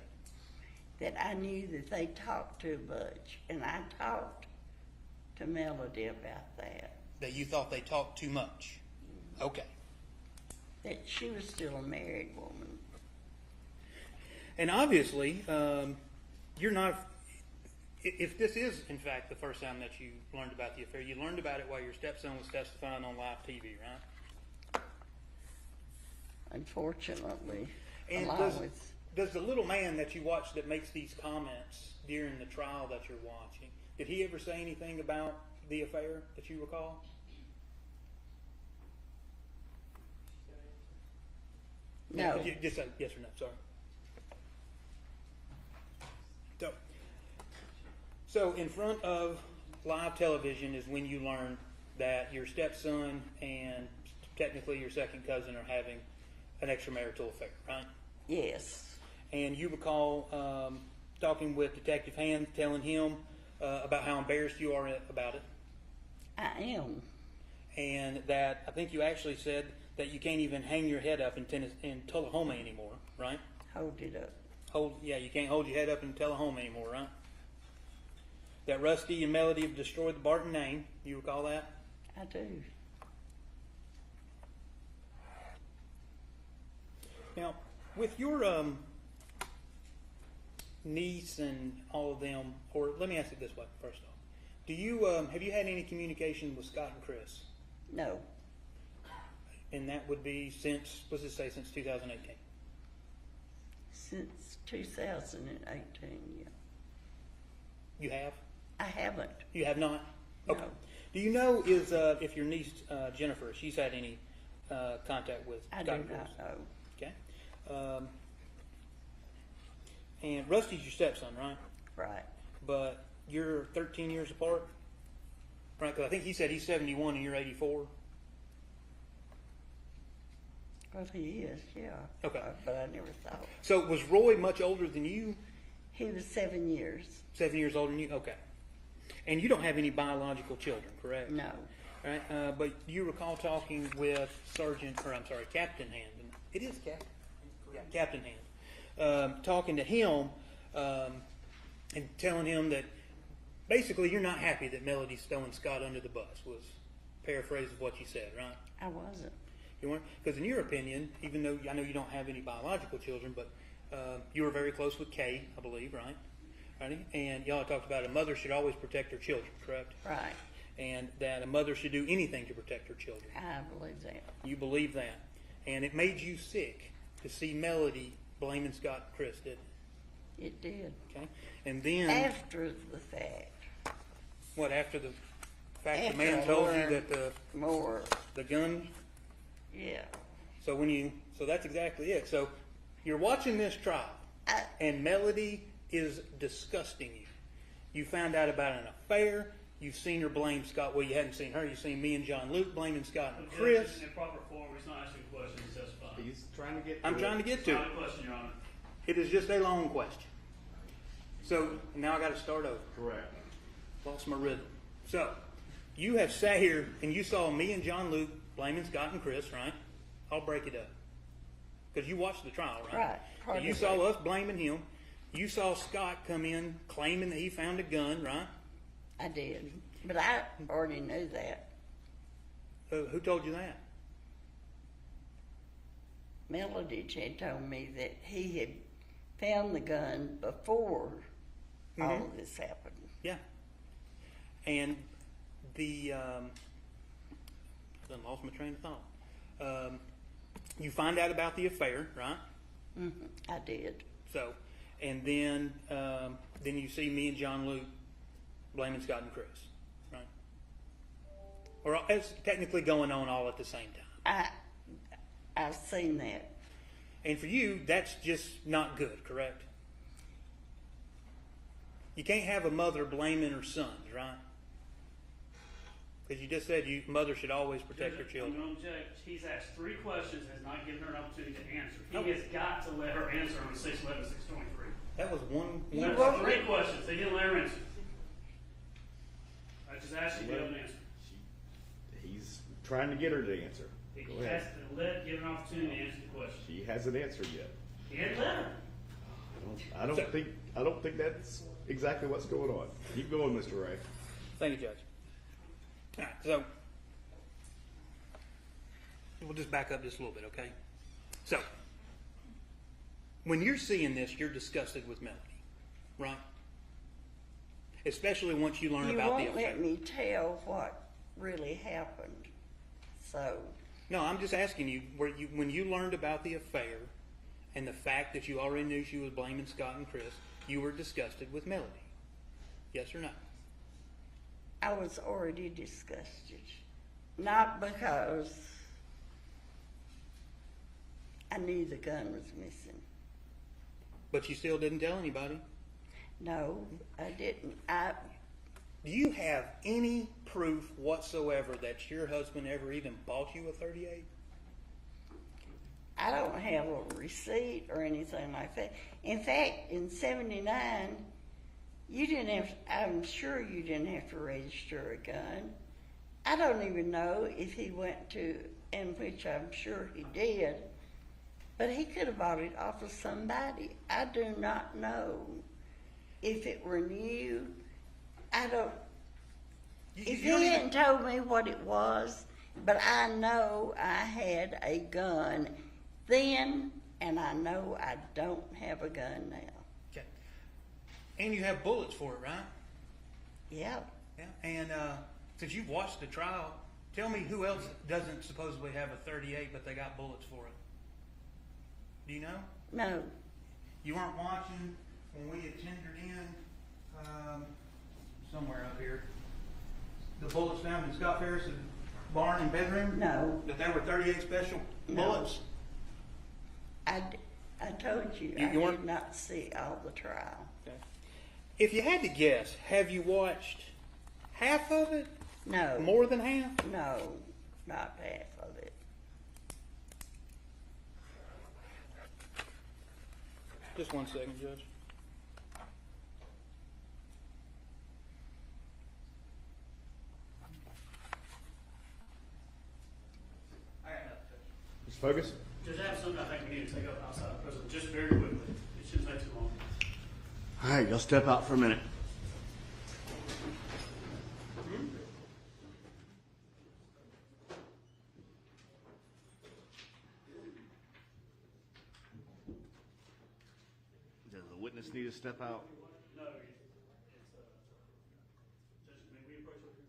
Speaker 5: That I knew that they talked too much, and I talked to Melody about that.
Speaker 6: That you thought they talked too much? Okay.
Speaker 5: That she was still a married woman.
Speaker 6: And obviously, you're not, if this is, in fact, the first time that you learned about the affair, you learned about it while your stepson was testifying on live TV, right?
Speaker 5: Unfortunately.
Speaker 6: And
Speaker 5: along with,
Speaker 6: does the little man that you watch that makes these comments during the trial that you're watching, did he ever say anything about the affair that you recall?
Speaker 5: no.
Speaker 6: Just say yes or no, sorry. So in front of live television is when you learn that your stepson and technically your second cousin are having an extramarital affair, right?
Speaker 5: Yes.
Speaker 6: And you recall talking with Detective Hand, telling him about how embarrassed you are about it.
Speaker 5: I am.
Speaker 6: And that I think you actually said that you can't even hang your head up in Tullahoma anymore, right?
Speaker 5: Hold it up.
Speaker 6: You can't hold your head up in Tullahoma anymore, right? That Rusty and Melody have destroyed the Barton name. You recall that?
Speaker 5: I do.
Speaker 6: Now, with your niece and all of them, or let me ask it this way first off: do you have you had any communication with Scott and Chris?
Speaker 5: No.
Speaker 6: And that would be since, what's it say, since 2018?
Speaker 5: Since 2018, yeah.
Speaker 6: You have?
Speaker 5: I haven't.
Speaker 6: You have not? Okay.
Speaker 5: No.
Speaker 6: Do you know if your niece Jennifer, she's had any contact with
Speaker 5: I
Speaker 6: Scott
Speaker 5: do
Speaker 6: and Chris?
Speaker 5: not know.
Speaker 6: Okay. And Rusty's your stepson, right?
Speaker 5: Right.
Speaker 6: But you're 13 years apart, right? Because I think he said he's 71 and you're 84.
Speaker 5: Well, he is, yeah.
Speaker 6: Okay.
Speaker 5: But I never thought.
Speaker 6: So was Roy much older than you?
Speaker 5: He was 7 years.
Speaker 6: 7 years older than you? Okay. And you don't have any biological children, correct?
Speaker 5: No.
Speaker 6: Right. But you recall talking with Captain Hand. It is Captain. Yeah, Captain Hand. Talking to him and telling him that basically you're not happy that Melody's throwing Scott under the bus, was paraphrase of what you said, right?
Speaker 5: I wasn't.
Speaker 6: You weren't? Because in your opinion, even though I know you don't have any biological children, but you were very close with Kay, I believe, right? And y'all talked about a mother should always protect her children, correct?
Speaker 5: Right.
Speaker 6: And that a mother should do anything to protect her children.
Speaker 5: I believe that.
Speaker 6: You believe that. And it made you sick to see Melody blaming Scott and Chris, didn't it?
Speaker 5: It did.
Speaker 6: Okay. And then
Speaker 5: After the fact.
Speaker 6: what, after the fact the
Speaker 5: After
Speaker 6: man
Speaker 5: I
Speaker 6: told you
Speaker 5: learned
Speaker 6: that
Speaker 5: more.
Speaker 6: the gun.
Speaker 5: Yeah.
Speaker 6: So that's exactly it. So you're watching this trial and Melody is disgusting you. You found out about an affair. You've seen her blame Scott. Well, you hadn't seen her. You've seen me and John Luke blaming Scott and Chris.
Speaker 4: In proper form, he's not asking questions, he's testifying.
Speaker 7: He's trying to get.
Speaker 6: I'm trying to get
Speaker 4: It's
Speaker 6: to
Speaker 4: not
Speaker 6: it.
Speaker 4: a question, Your Honor.
Speaker 6: It is just a long question. So now I got to start over.
Speaker 7: Correct.
Speaker 6: Lost my rhythm. So you have sat here and you saw me and John Luke blaming Scott and Chris, right? I'll break it up because you watched the trial, right?
Speaker 5: Right.
Speaker 6: So
Speaker 5: Part
Speaker 6: you
Speaker 5: of
Speaker 6: saw
Speaker 5: it.
Speaker 6: us blaming him. You saw Scott come in claiming that he found a gun, right?
Speaker 5: I did. But I already knew that.
Speaker 6: Who told you that?
Speaker 5: Melody had told me that he had found the gun before all of this happened.
Speaker 6: Yeah. And the I done lost my train of thought. You find out about the affair, right?
Speaker 5: I did.
Speaker 6: So, and then you see me and John Luke blaming Scott and Chris, right? Or it's technically going on all at the same time.
Speaker 5: I've seen that.
Speaker 6: And for you, that's just not good, correct? You can't have a mother blaming her sons, right? Because you just said mother should always protect her children.
Speaker 2: I'm going to object. He's asked 3 questions and has not given her an opportunity to answer. He
Speaker 6: No.
Speaker 2: has got to let her answer on 611, 623.
Speaker 6: That was one.
Speaker 2: That's 3 questions. They didn't let her answer. I just asked you to be able to answer.
Speaker 8: He's trying to get her to answer.
Speaker 2: He
Speaker 8: Go
Speaker 2: has
Speaker 8: ahead.
Speaker 2: to give an opportunity to answer the question.
Speaker 8: She hasn't answered yet.
Speaker 2: He hadn't let her.
Speaker 8: I don't think that's exactly what's going on. Keep going, Mr. Ray.
Speaker 6: Thank you, Judge. All right, so we'll just back up just a little bit, okay? So, when you're seeing this, you're disgusted with Melody, right? Especially once you learn
Speaker 5: You
Speaker 6: about the
Speaker 5: won't
Speaker 6: affair.
Speaker 5: let me tell what really happened. So,
Speaker 6: No, I'm just asking you, when you learned about the affair and the fact that you already knew she was blaming Scott and Chris, you were disgusted with Melody. Yes or no?
Speaker 5: I was already disgusted. Not because I knew the gun was missing.
Speaker 6: But you still didn't tell anybody.
Speaker 5: No, I didn't.
Speaker 6: Do you have any proof whatsoever that your husband ever even bought you a 38?
Speaker 5: I don't have a receipt or anything like that. In fact, in '79, you didn't have. I'm sure you didn't have to register a gun. I don't even know if he went to, and which I'm sure he did, but he could have bought it off of somebody. I do not know if it were new. I don't. If he hadn't told me what it was, but I know I had a gun then, and I know I don't have a gun now.
Speaker 6: Okay. And you have bullets for it, right?
Speaker 5: Yeah.
Speaker 6: Yeah. And since you've watched the trial, tell me who else doesn't supposedly have a 38, but they got bullets for it. Do you know?
Speaker 5: No.
Speaker 6: You weren't watching when we had tendered in somewhere up here the bullets found in Scott Farris's barn and bedroom?
Speaker 5: No.
Speaker 6: That there were 38 special bullets?
Speaker 5: I told you,
Speaker 6: You
Speaker 5: I
Speaker 6: weren't-
Speaker 5: did not see all the trial.
Speaker 6: Okay. If you had to guess, have you watched half of it?
Speaker 5: No.
Speaker 6: More than half?
Speaker 5: No, not half of it.
Speaker 6: Just 1 second, Judge.
Speaker 8: Mr. Focus?
Speaker 2: Just have something I think we need to take up outside the prison, just very quickly. It shouldn't take too long.
Speaker 1: All right, y'all step out for a minute. Does the witness need to step out?
Speaker 2: No, it's Judge, may we approach over here?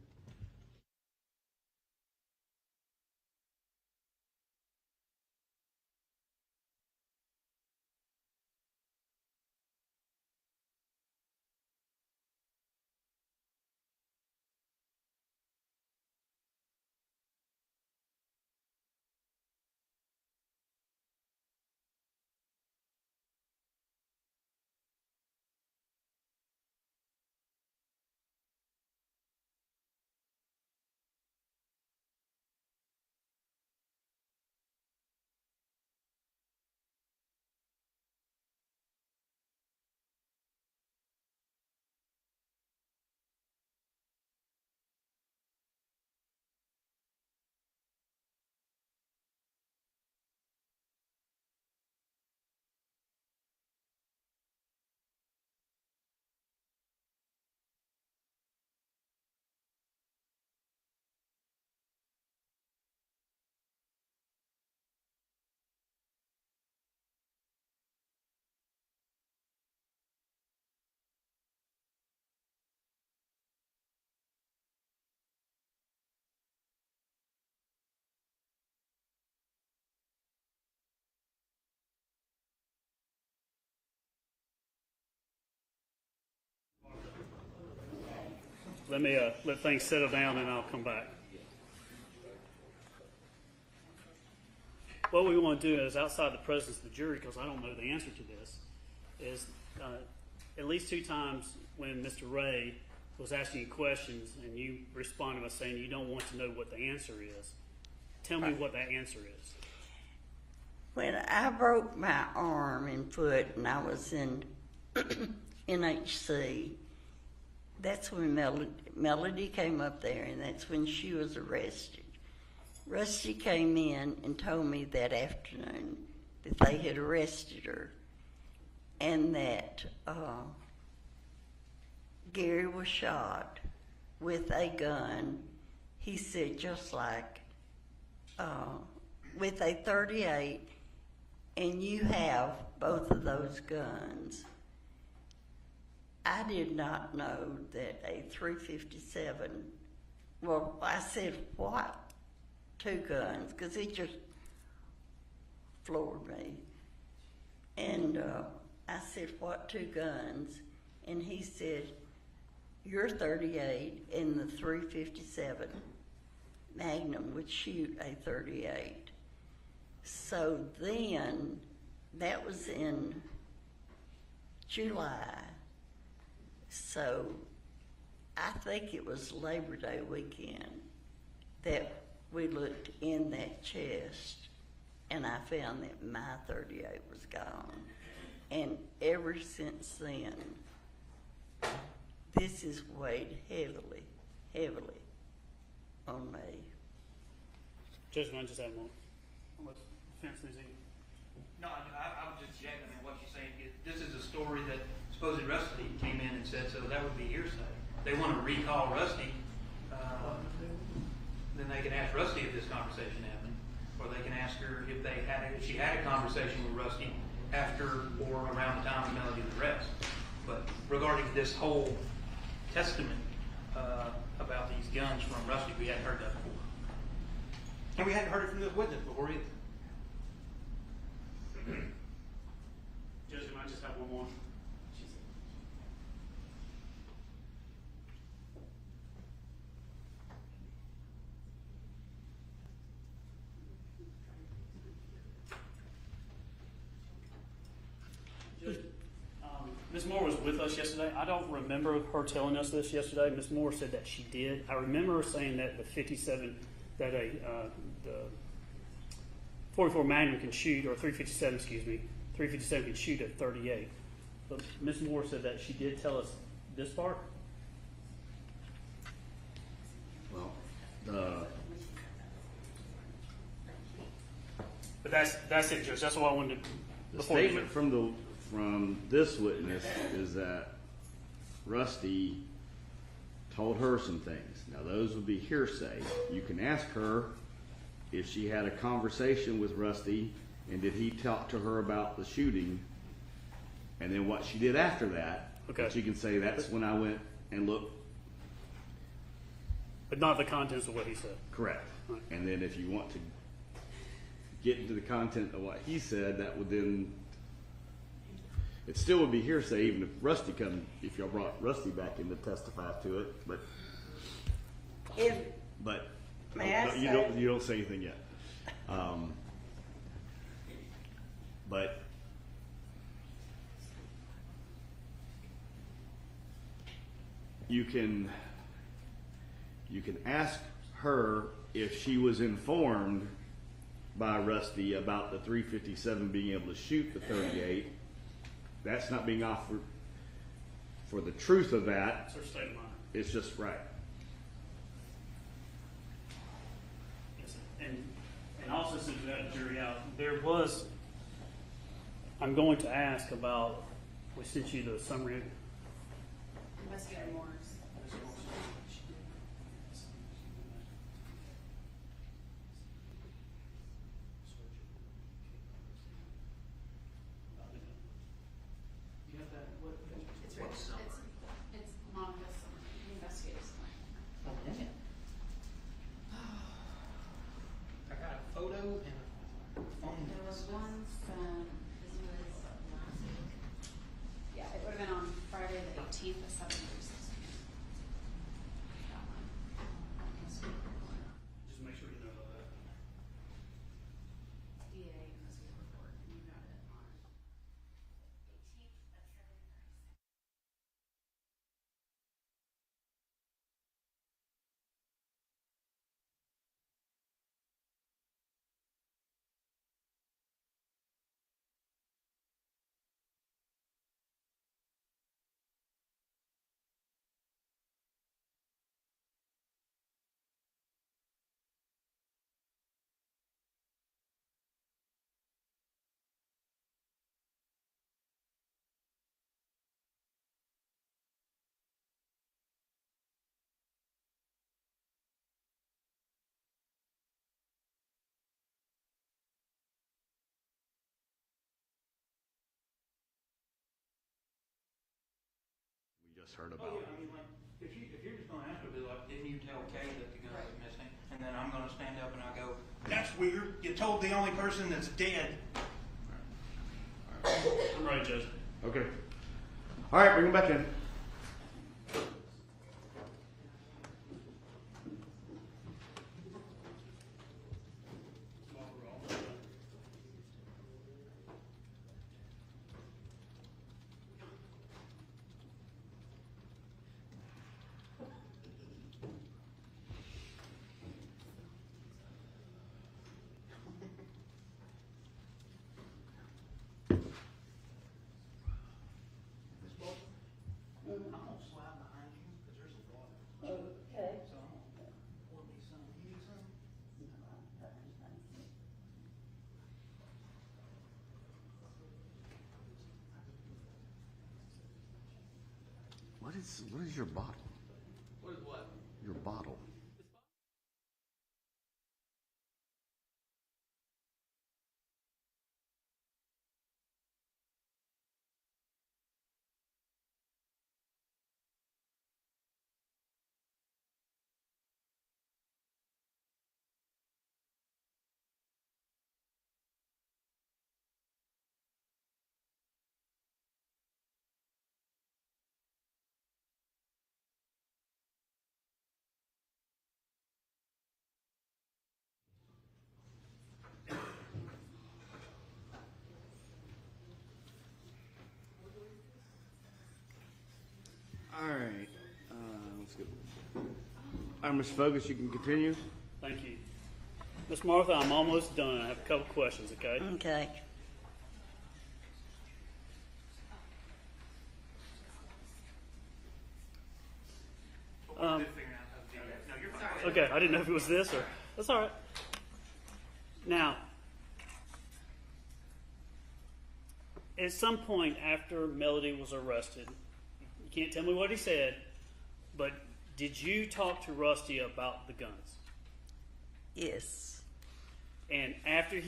Speaker 2: Let me let things settle down and I'll come back. What we want to do is outside the presence of the jury, because I don't know the answer to this, is at least 2 times when Mr. Ray was asking you questions and you responded by saying you don't want to know what the answer is. Tell me what that answer is.
Speaker 5: When I broke my arm and foot and I was in NHC, that's when Melody came up there, and that's when she was arrested. Rusty came in and told me that afternoon that they had arrested her and that Gary was shot with a gun, he said, just like with a .38, and you have both of those guns. I did not know that a .357, well, I said, what? 2 guns, because it just floored me. And I said, what 2 guns? And he said, your .38 and the .357 Magnum would shoot a .38. So then, that was in July. So I think it was Labor Day weekend that we looked in that chest, and I found that my .38 was gone. And ever since then, this has weighed heavily, heavily on me.
Speaker 2: Judge, I just have one. What defense is he?
Speaker 6: No, I was just checking. I mean, what you're saying is this is a story that supposedly Rusty came in and said, so that would be hearsay. They want to recall Rusty, then they can ask Rusty if this conversation happened, or they can ask her if she had a conversation with Rusty after or around the time of Melody's arrest. But regarding this whole testament about these guns from Rusty, we hadn't heard that before, and we hadn't heard it from this witness before either.
Speaker 2: Judge, I might just have one more. Ms. Moore was with us yesterday. I don't remember her telling us this yesterday. Ms. Moore said that she did. I remember her saying that the 57, that the 44 Magnum can shoot, or 357, excuse me, 357 can shoot at .38. But Ms. Moore said that she did tell us this part.
Speaker 1: Well,
Speaker 2: But that's it, Judge. That's what I wanted to.
Speaker 1: the statement from this witness is that Rusty told her some things. Now those would be hearsay. You can ask her if she had a conversation with Rusty and did he talk to her about the shooting, and then what she did after that.
Speaker 2: Okay.
Speaker 1: She can say that's when I went and looked.
Speaker 2: But not the contents of what he said.
Speaker 1: Correct.
Speaker 2: Right.
Speaker 1: And then if you want to get into the content of what he said, that would then, it still would be hearsay even if Rusty if y'all brought Rusty back in to testify to it, but
Speaker 5: May I
Speaker 1: you
Speaker 5: say-
Speaker 1: don't say anything yet. But you can ask her if she was informed by Rusty about the 357 being able to shoot the .38. That's not being offered for the truth of that.
Speaker 2: That's her state of mind.
Speaker 1: It's just right.
Speaker 2: Yes, and also since we had the jury out, there was. I'm going to ask about. We sent you the summary.
Speaker 9: Investigative Morris. It's right. It's Monica's summary, the investigative summary.
Speaker 6: I got a photo and a phone.
Speaker 9: There was one from, this was last week. Yeah, it would have been on Friday the 18th at 7:36.
Speaker 1: witness heard
Speaker 6: Oh,
Speaker 1: about.
Speaker 6: yeah, I mean, like, if you're just gonna ask her, be like, didn't you tell Kay that the gun was missing? And then I'm gonna stand up and I go, that's weird, you told the only person that's dead.
Speaker 4: I'm ready, Judge.
Speaker 7: Okay. All right, bring him back in.
Speaker 6: I'm gonna slide behind you, because there's a water.
Speaker 5: Okay.
Speaker 6: So I'm gonna pour me some. You need some?
Speaker 1: What is your bottle?
Speaker 3: What is what?
Speaker 1: Your bottle. All right. Let's go. All right, Mr. Focus, you can continue.
Speaker 2: Thank you. Miss Martha, I'm almost done. I have a couple questions, okay?
Speaker 5: Okay.
Speaker 6: We're just figuring out how to do that. No, you're fine.
Speaker 2: Okay, I didn't know if it was this or, that's all right. Now, at some point after Melody was arrested, you can't tell me what he said, but did you talk to Rusty about the guns?
Speaker 5: Yes.
Speaker 2: And after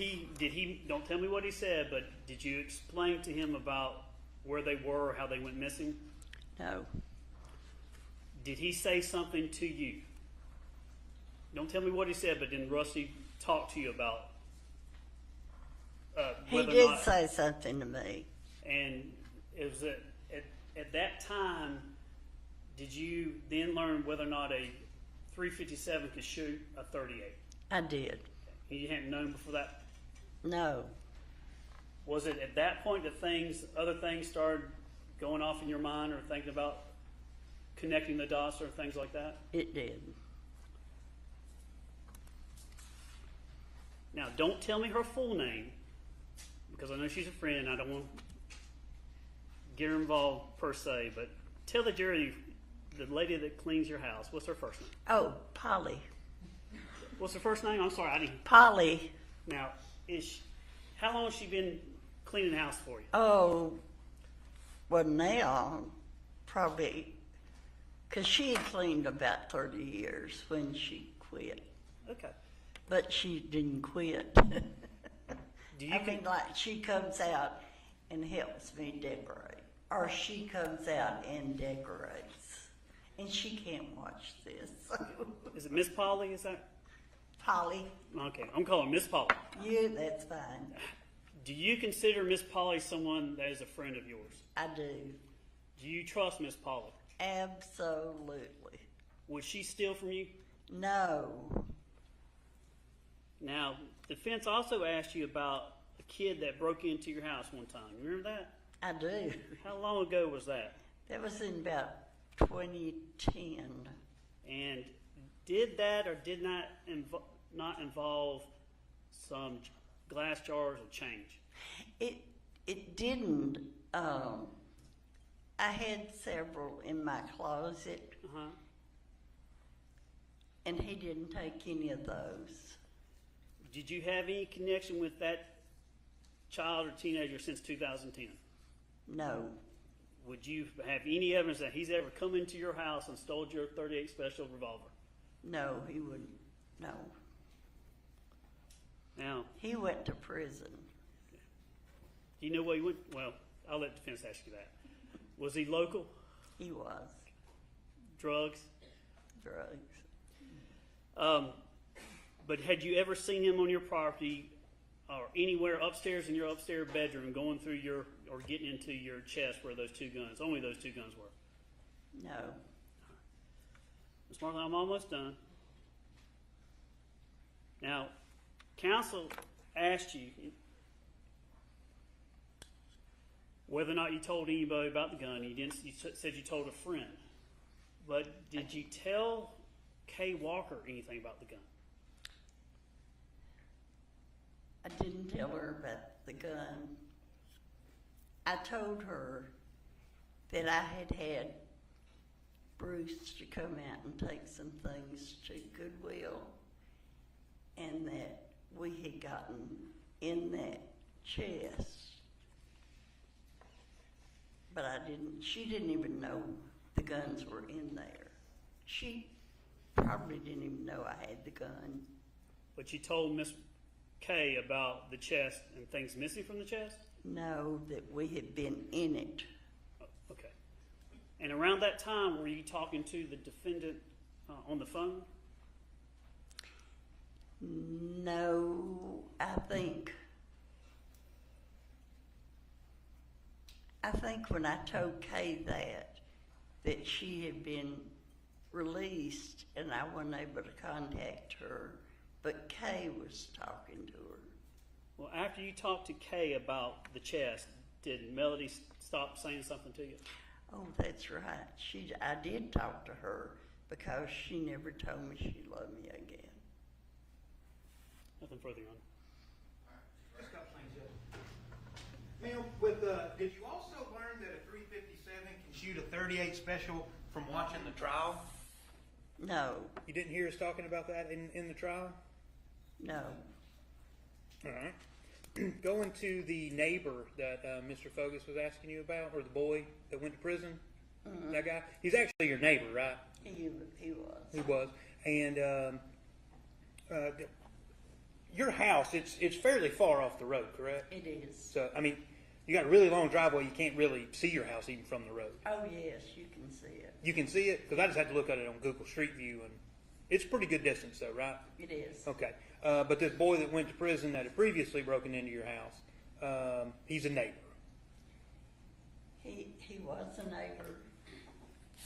Speaker 2: don't tell me what he said, but did you explain to him about where they were, how they went missing?
Speaker 5: No.
Speaker 2: Did he say something to you? Don't tell me what he said, but did Rusty talk to you about
Speaker 5: He
Speaker 2: whether or
Speaker 5: did
Speaker 2: not?
Speaker 5: say something to me.
Speaker 2: And it was at that time, did you then learn whether or not a 357 could shoot a 38?
Speaker 5: I did.
Speaker 2: You hadn't known before that?
Speaker 5: No.
Speaker 2: Was it at that point that other things started going off in your mind, or thinking about connecting the dots or things like that?
Speaker 5: It did.
Speaker 2: Now, don't tell me her full name, because I know she's a friend. I don't want to get her involved per se, but tell the jury the lady that cleans your house. What's her first name?
Speaker 5: Oh, Polly.
Speaker 2: What's her first name? I'm sorry, I didn't.
Speaker 5: Polly.
Speaker 2: Now, how long has she been cleaning the house for you?
Speaker 5: Oh, well, now, probably, because she had cleaned about 30 years when she quit.
Speaker 2: Okay.
Speaker 5: But she didn't quit.
Speaker 2: Do you
Speaker 5: I mean, like, she comes out and helps me decorate. Or she comes out and decorates. And she can't watch this.
Speaker 2: Is it Miss Polly? Is that?
Speaker 5: Polly,
Speaker 2: Okay, I'm calling Miss Polly.
Speaker 5: you, that's fine.
Speaker 2: Do you consider Miss Polly someone that is a friend of yours?
Speaker 5: I do.
Speaker 2: Do you trust Miss Polly?
Speaker 5: Absolutely.
Speaker 2: Would she steal from you?
Speaker 5: No.
Speaker 2: Now, defense also asked you about a kid that broke into your house one time. You remember that?
Speaker 5: I do.
Speaker 2: How long ago was that?
Speaker 5: That was in about 2010.
Speaker 2: And did that or did not involve some glass jars of change?
Speaker 5: It didn't. I had several in my closet,
Speaker 2: Uh-huh.
Speaker 5: and he didn't take any of those.
Speaker 2: Did you have any connection with that child or teenager since 2010?
Speaker 5: No.
Speaker 2: Would you have any evidence that he's ever come into your house and stole your .38 special revolver?
Speaker 5: No, he wouldn't. No.
Speaker 2: Now,
Speaker 5: He went to prison.
Speaker 2: do you know where he went? Well, I'll let defense ask you that. Was he local?
Speaker 5: He was.
Speaker 2: Drugs?
Speaker 5: Drugs.
Speaker 2: But had you ever seen him on your property or anywhere upstairs in your upstairs bedroom going through your, or getting into your chest where those two guns, only those two guns were?
Speaker 5: No.
Speaker 2: Ms. Martha, I'm almost done. Now, counsel asked you whether or not you told anybody about the gun. You didn't. You said you told a friend. But did you tell Kay Walker anything about the gun?
Speaker 5: I didn't tell her about the gun. I told her that I had had Bruce to come out and take some things to Goodwill, and that we had gotten in that chest. But she didn't even know the guns were in there. She probably didn't even know I had the gun.
Speaker 2: But you told Miss Kay about the chest and things missing from the chest?
Speaker 5: No, that we had been in it.
Speaker 2: Oh, okay. And around that time, were you talking to the defendant on the phone?
Speaker 5: No, I think when I told Kay that she had been released and I wasn't able to contact her, but Kay was talking to her.
Speaker 2: Well, after you talked to Kay about the chest, did Melody stop saying something to you?
Speaker 5: Oh, that's right. I did talk to her because she never told me she loved me again.
Speaker 2: Nothing further on.
Speaker 6: Just a couple things, Judge. Ma'am, did you also learn that a 357 can shoot a 38 special from watching the trial?
Speaker 5: No,
Speaker 6: You didn't hear us talking about that in the trial?
Speaker 5: no.
Speaker 6: All right. Going to the neighbor that Mr. Fogus was asking you about, or the boy that went to prison, that guy, he's actually your neighbor, right?
Speaker 5: He was.
Speaker 6: He was. And your house, it's fairly far off the road, correct?
Speaker 5: It is.
Speaker 6: So, I mean, you got a really long driveway. You can't really see your house even from the road.
Speaker 5: Oh, yes, you can see it.
Speaker 6: You can see it? Because I just had to look at it on Google Street View, and it's a pretty good distance, though, right?
Speaker 5: It is.
Speaker 6: Okay. But this boy that went to prison that had previously broken into your house, he's a neighbor.
Speaker 5: He was a neighbor,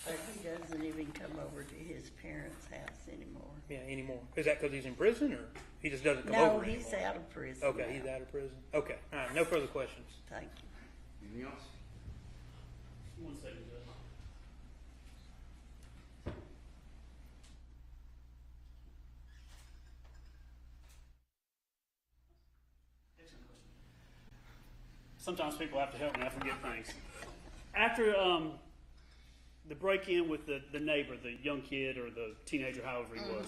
Speaker 5: but he doesn't even come over to his parents' house anymore.
Speaker 6: Yeah, anymore. Is that because he's in prison, or he just doesn't come
Speaker 5: No,
Speaker 6: over
Speaker 5: he's
Speaker 6: anymore?
Speaker 5: out of prison.
Speaker 6: Okay,
Speaker 5: now.
Speaker 6: he's out of prison. Okay. All right. No further questions.
Speaker 5: Thank you.
Speaker 1: Anything else?
Speaker 2: 1 second, Judge. Excellent question. Sometimes people have to help me. I forget things. After the break-in with the neighbor, the young kid or the teenager, however he was,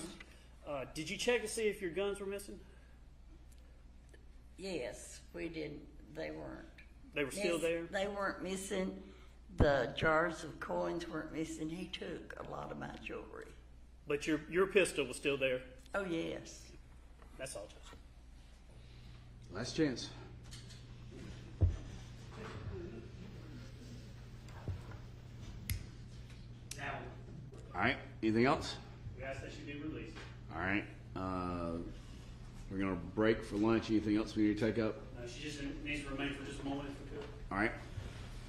Speaker 2: did you check to see if your guns were missing?
Speaker 5: Yes, we did. They weren't.
Speaker 2: They were still there?
Speaker 5: They weren't missing. The jars of coins weren't missing. He took a lot of my jewelry.
Speaker 2: But your pistol was still there?
Speaker 5: Oh, yes.
Speaker 2: That's all, Judge.
Speaker 1: Last chance.
Speaker 2: Now,
Speaker 1: All right. Anything else?
Speaker 2: we ask that you be released.
Speaker 1: All right. We're gonna break for lunch. Anything else we need to take up?
Speaker 2: She just needs to remain for just a moment if we could.
Speaker 1: All right.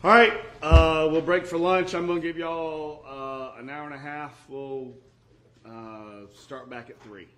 Speaker 1: All right. We'll break for lunch. I'm gonna give y'all an hour and a half. We'll start back at 3.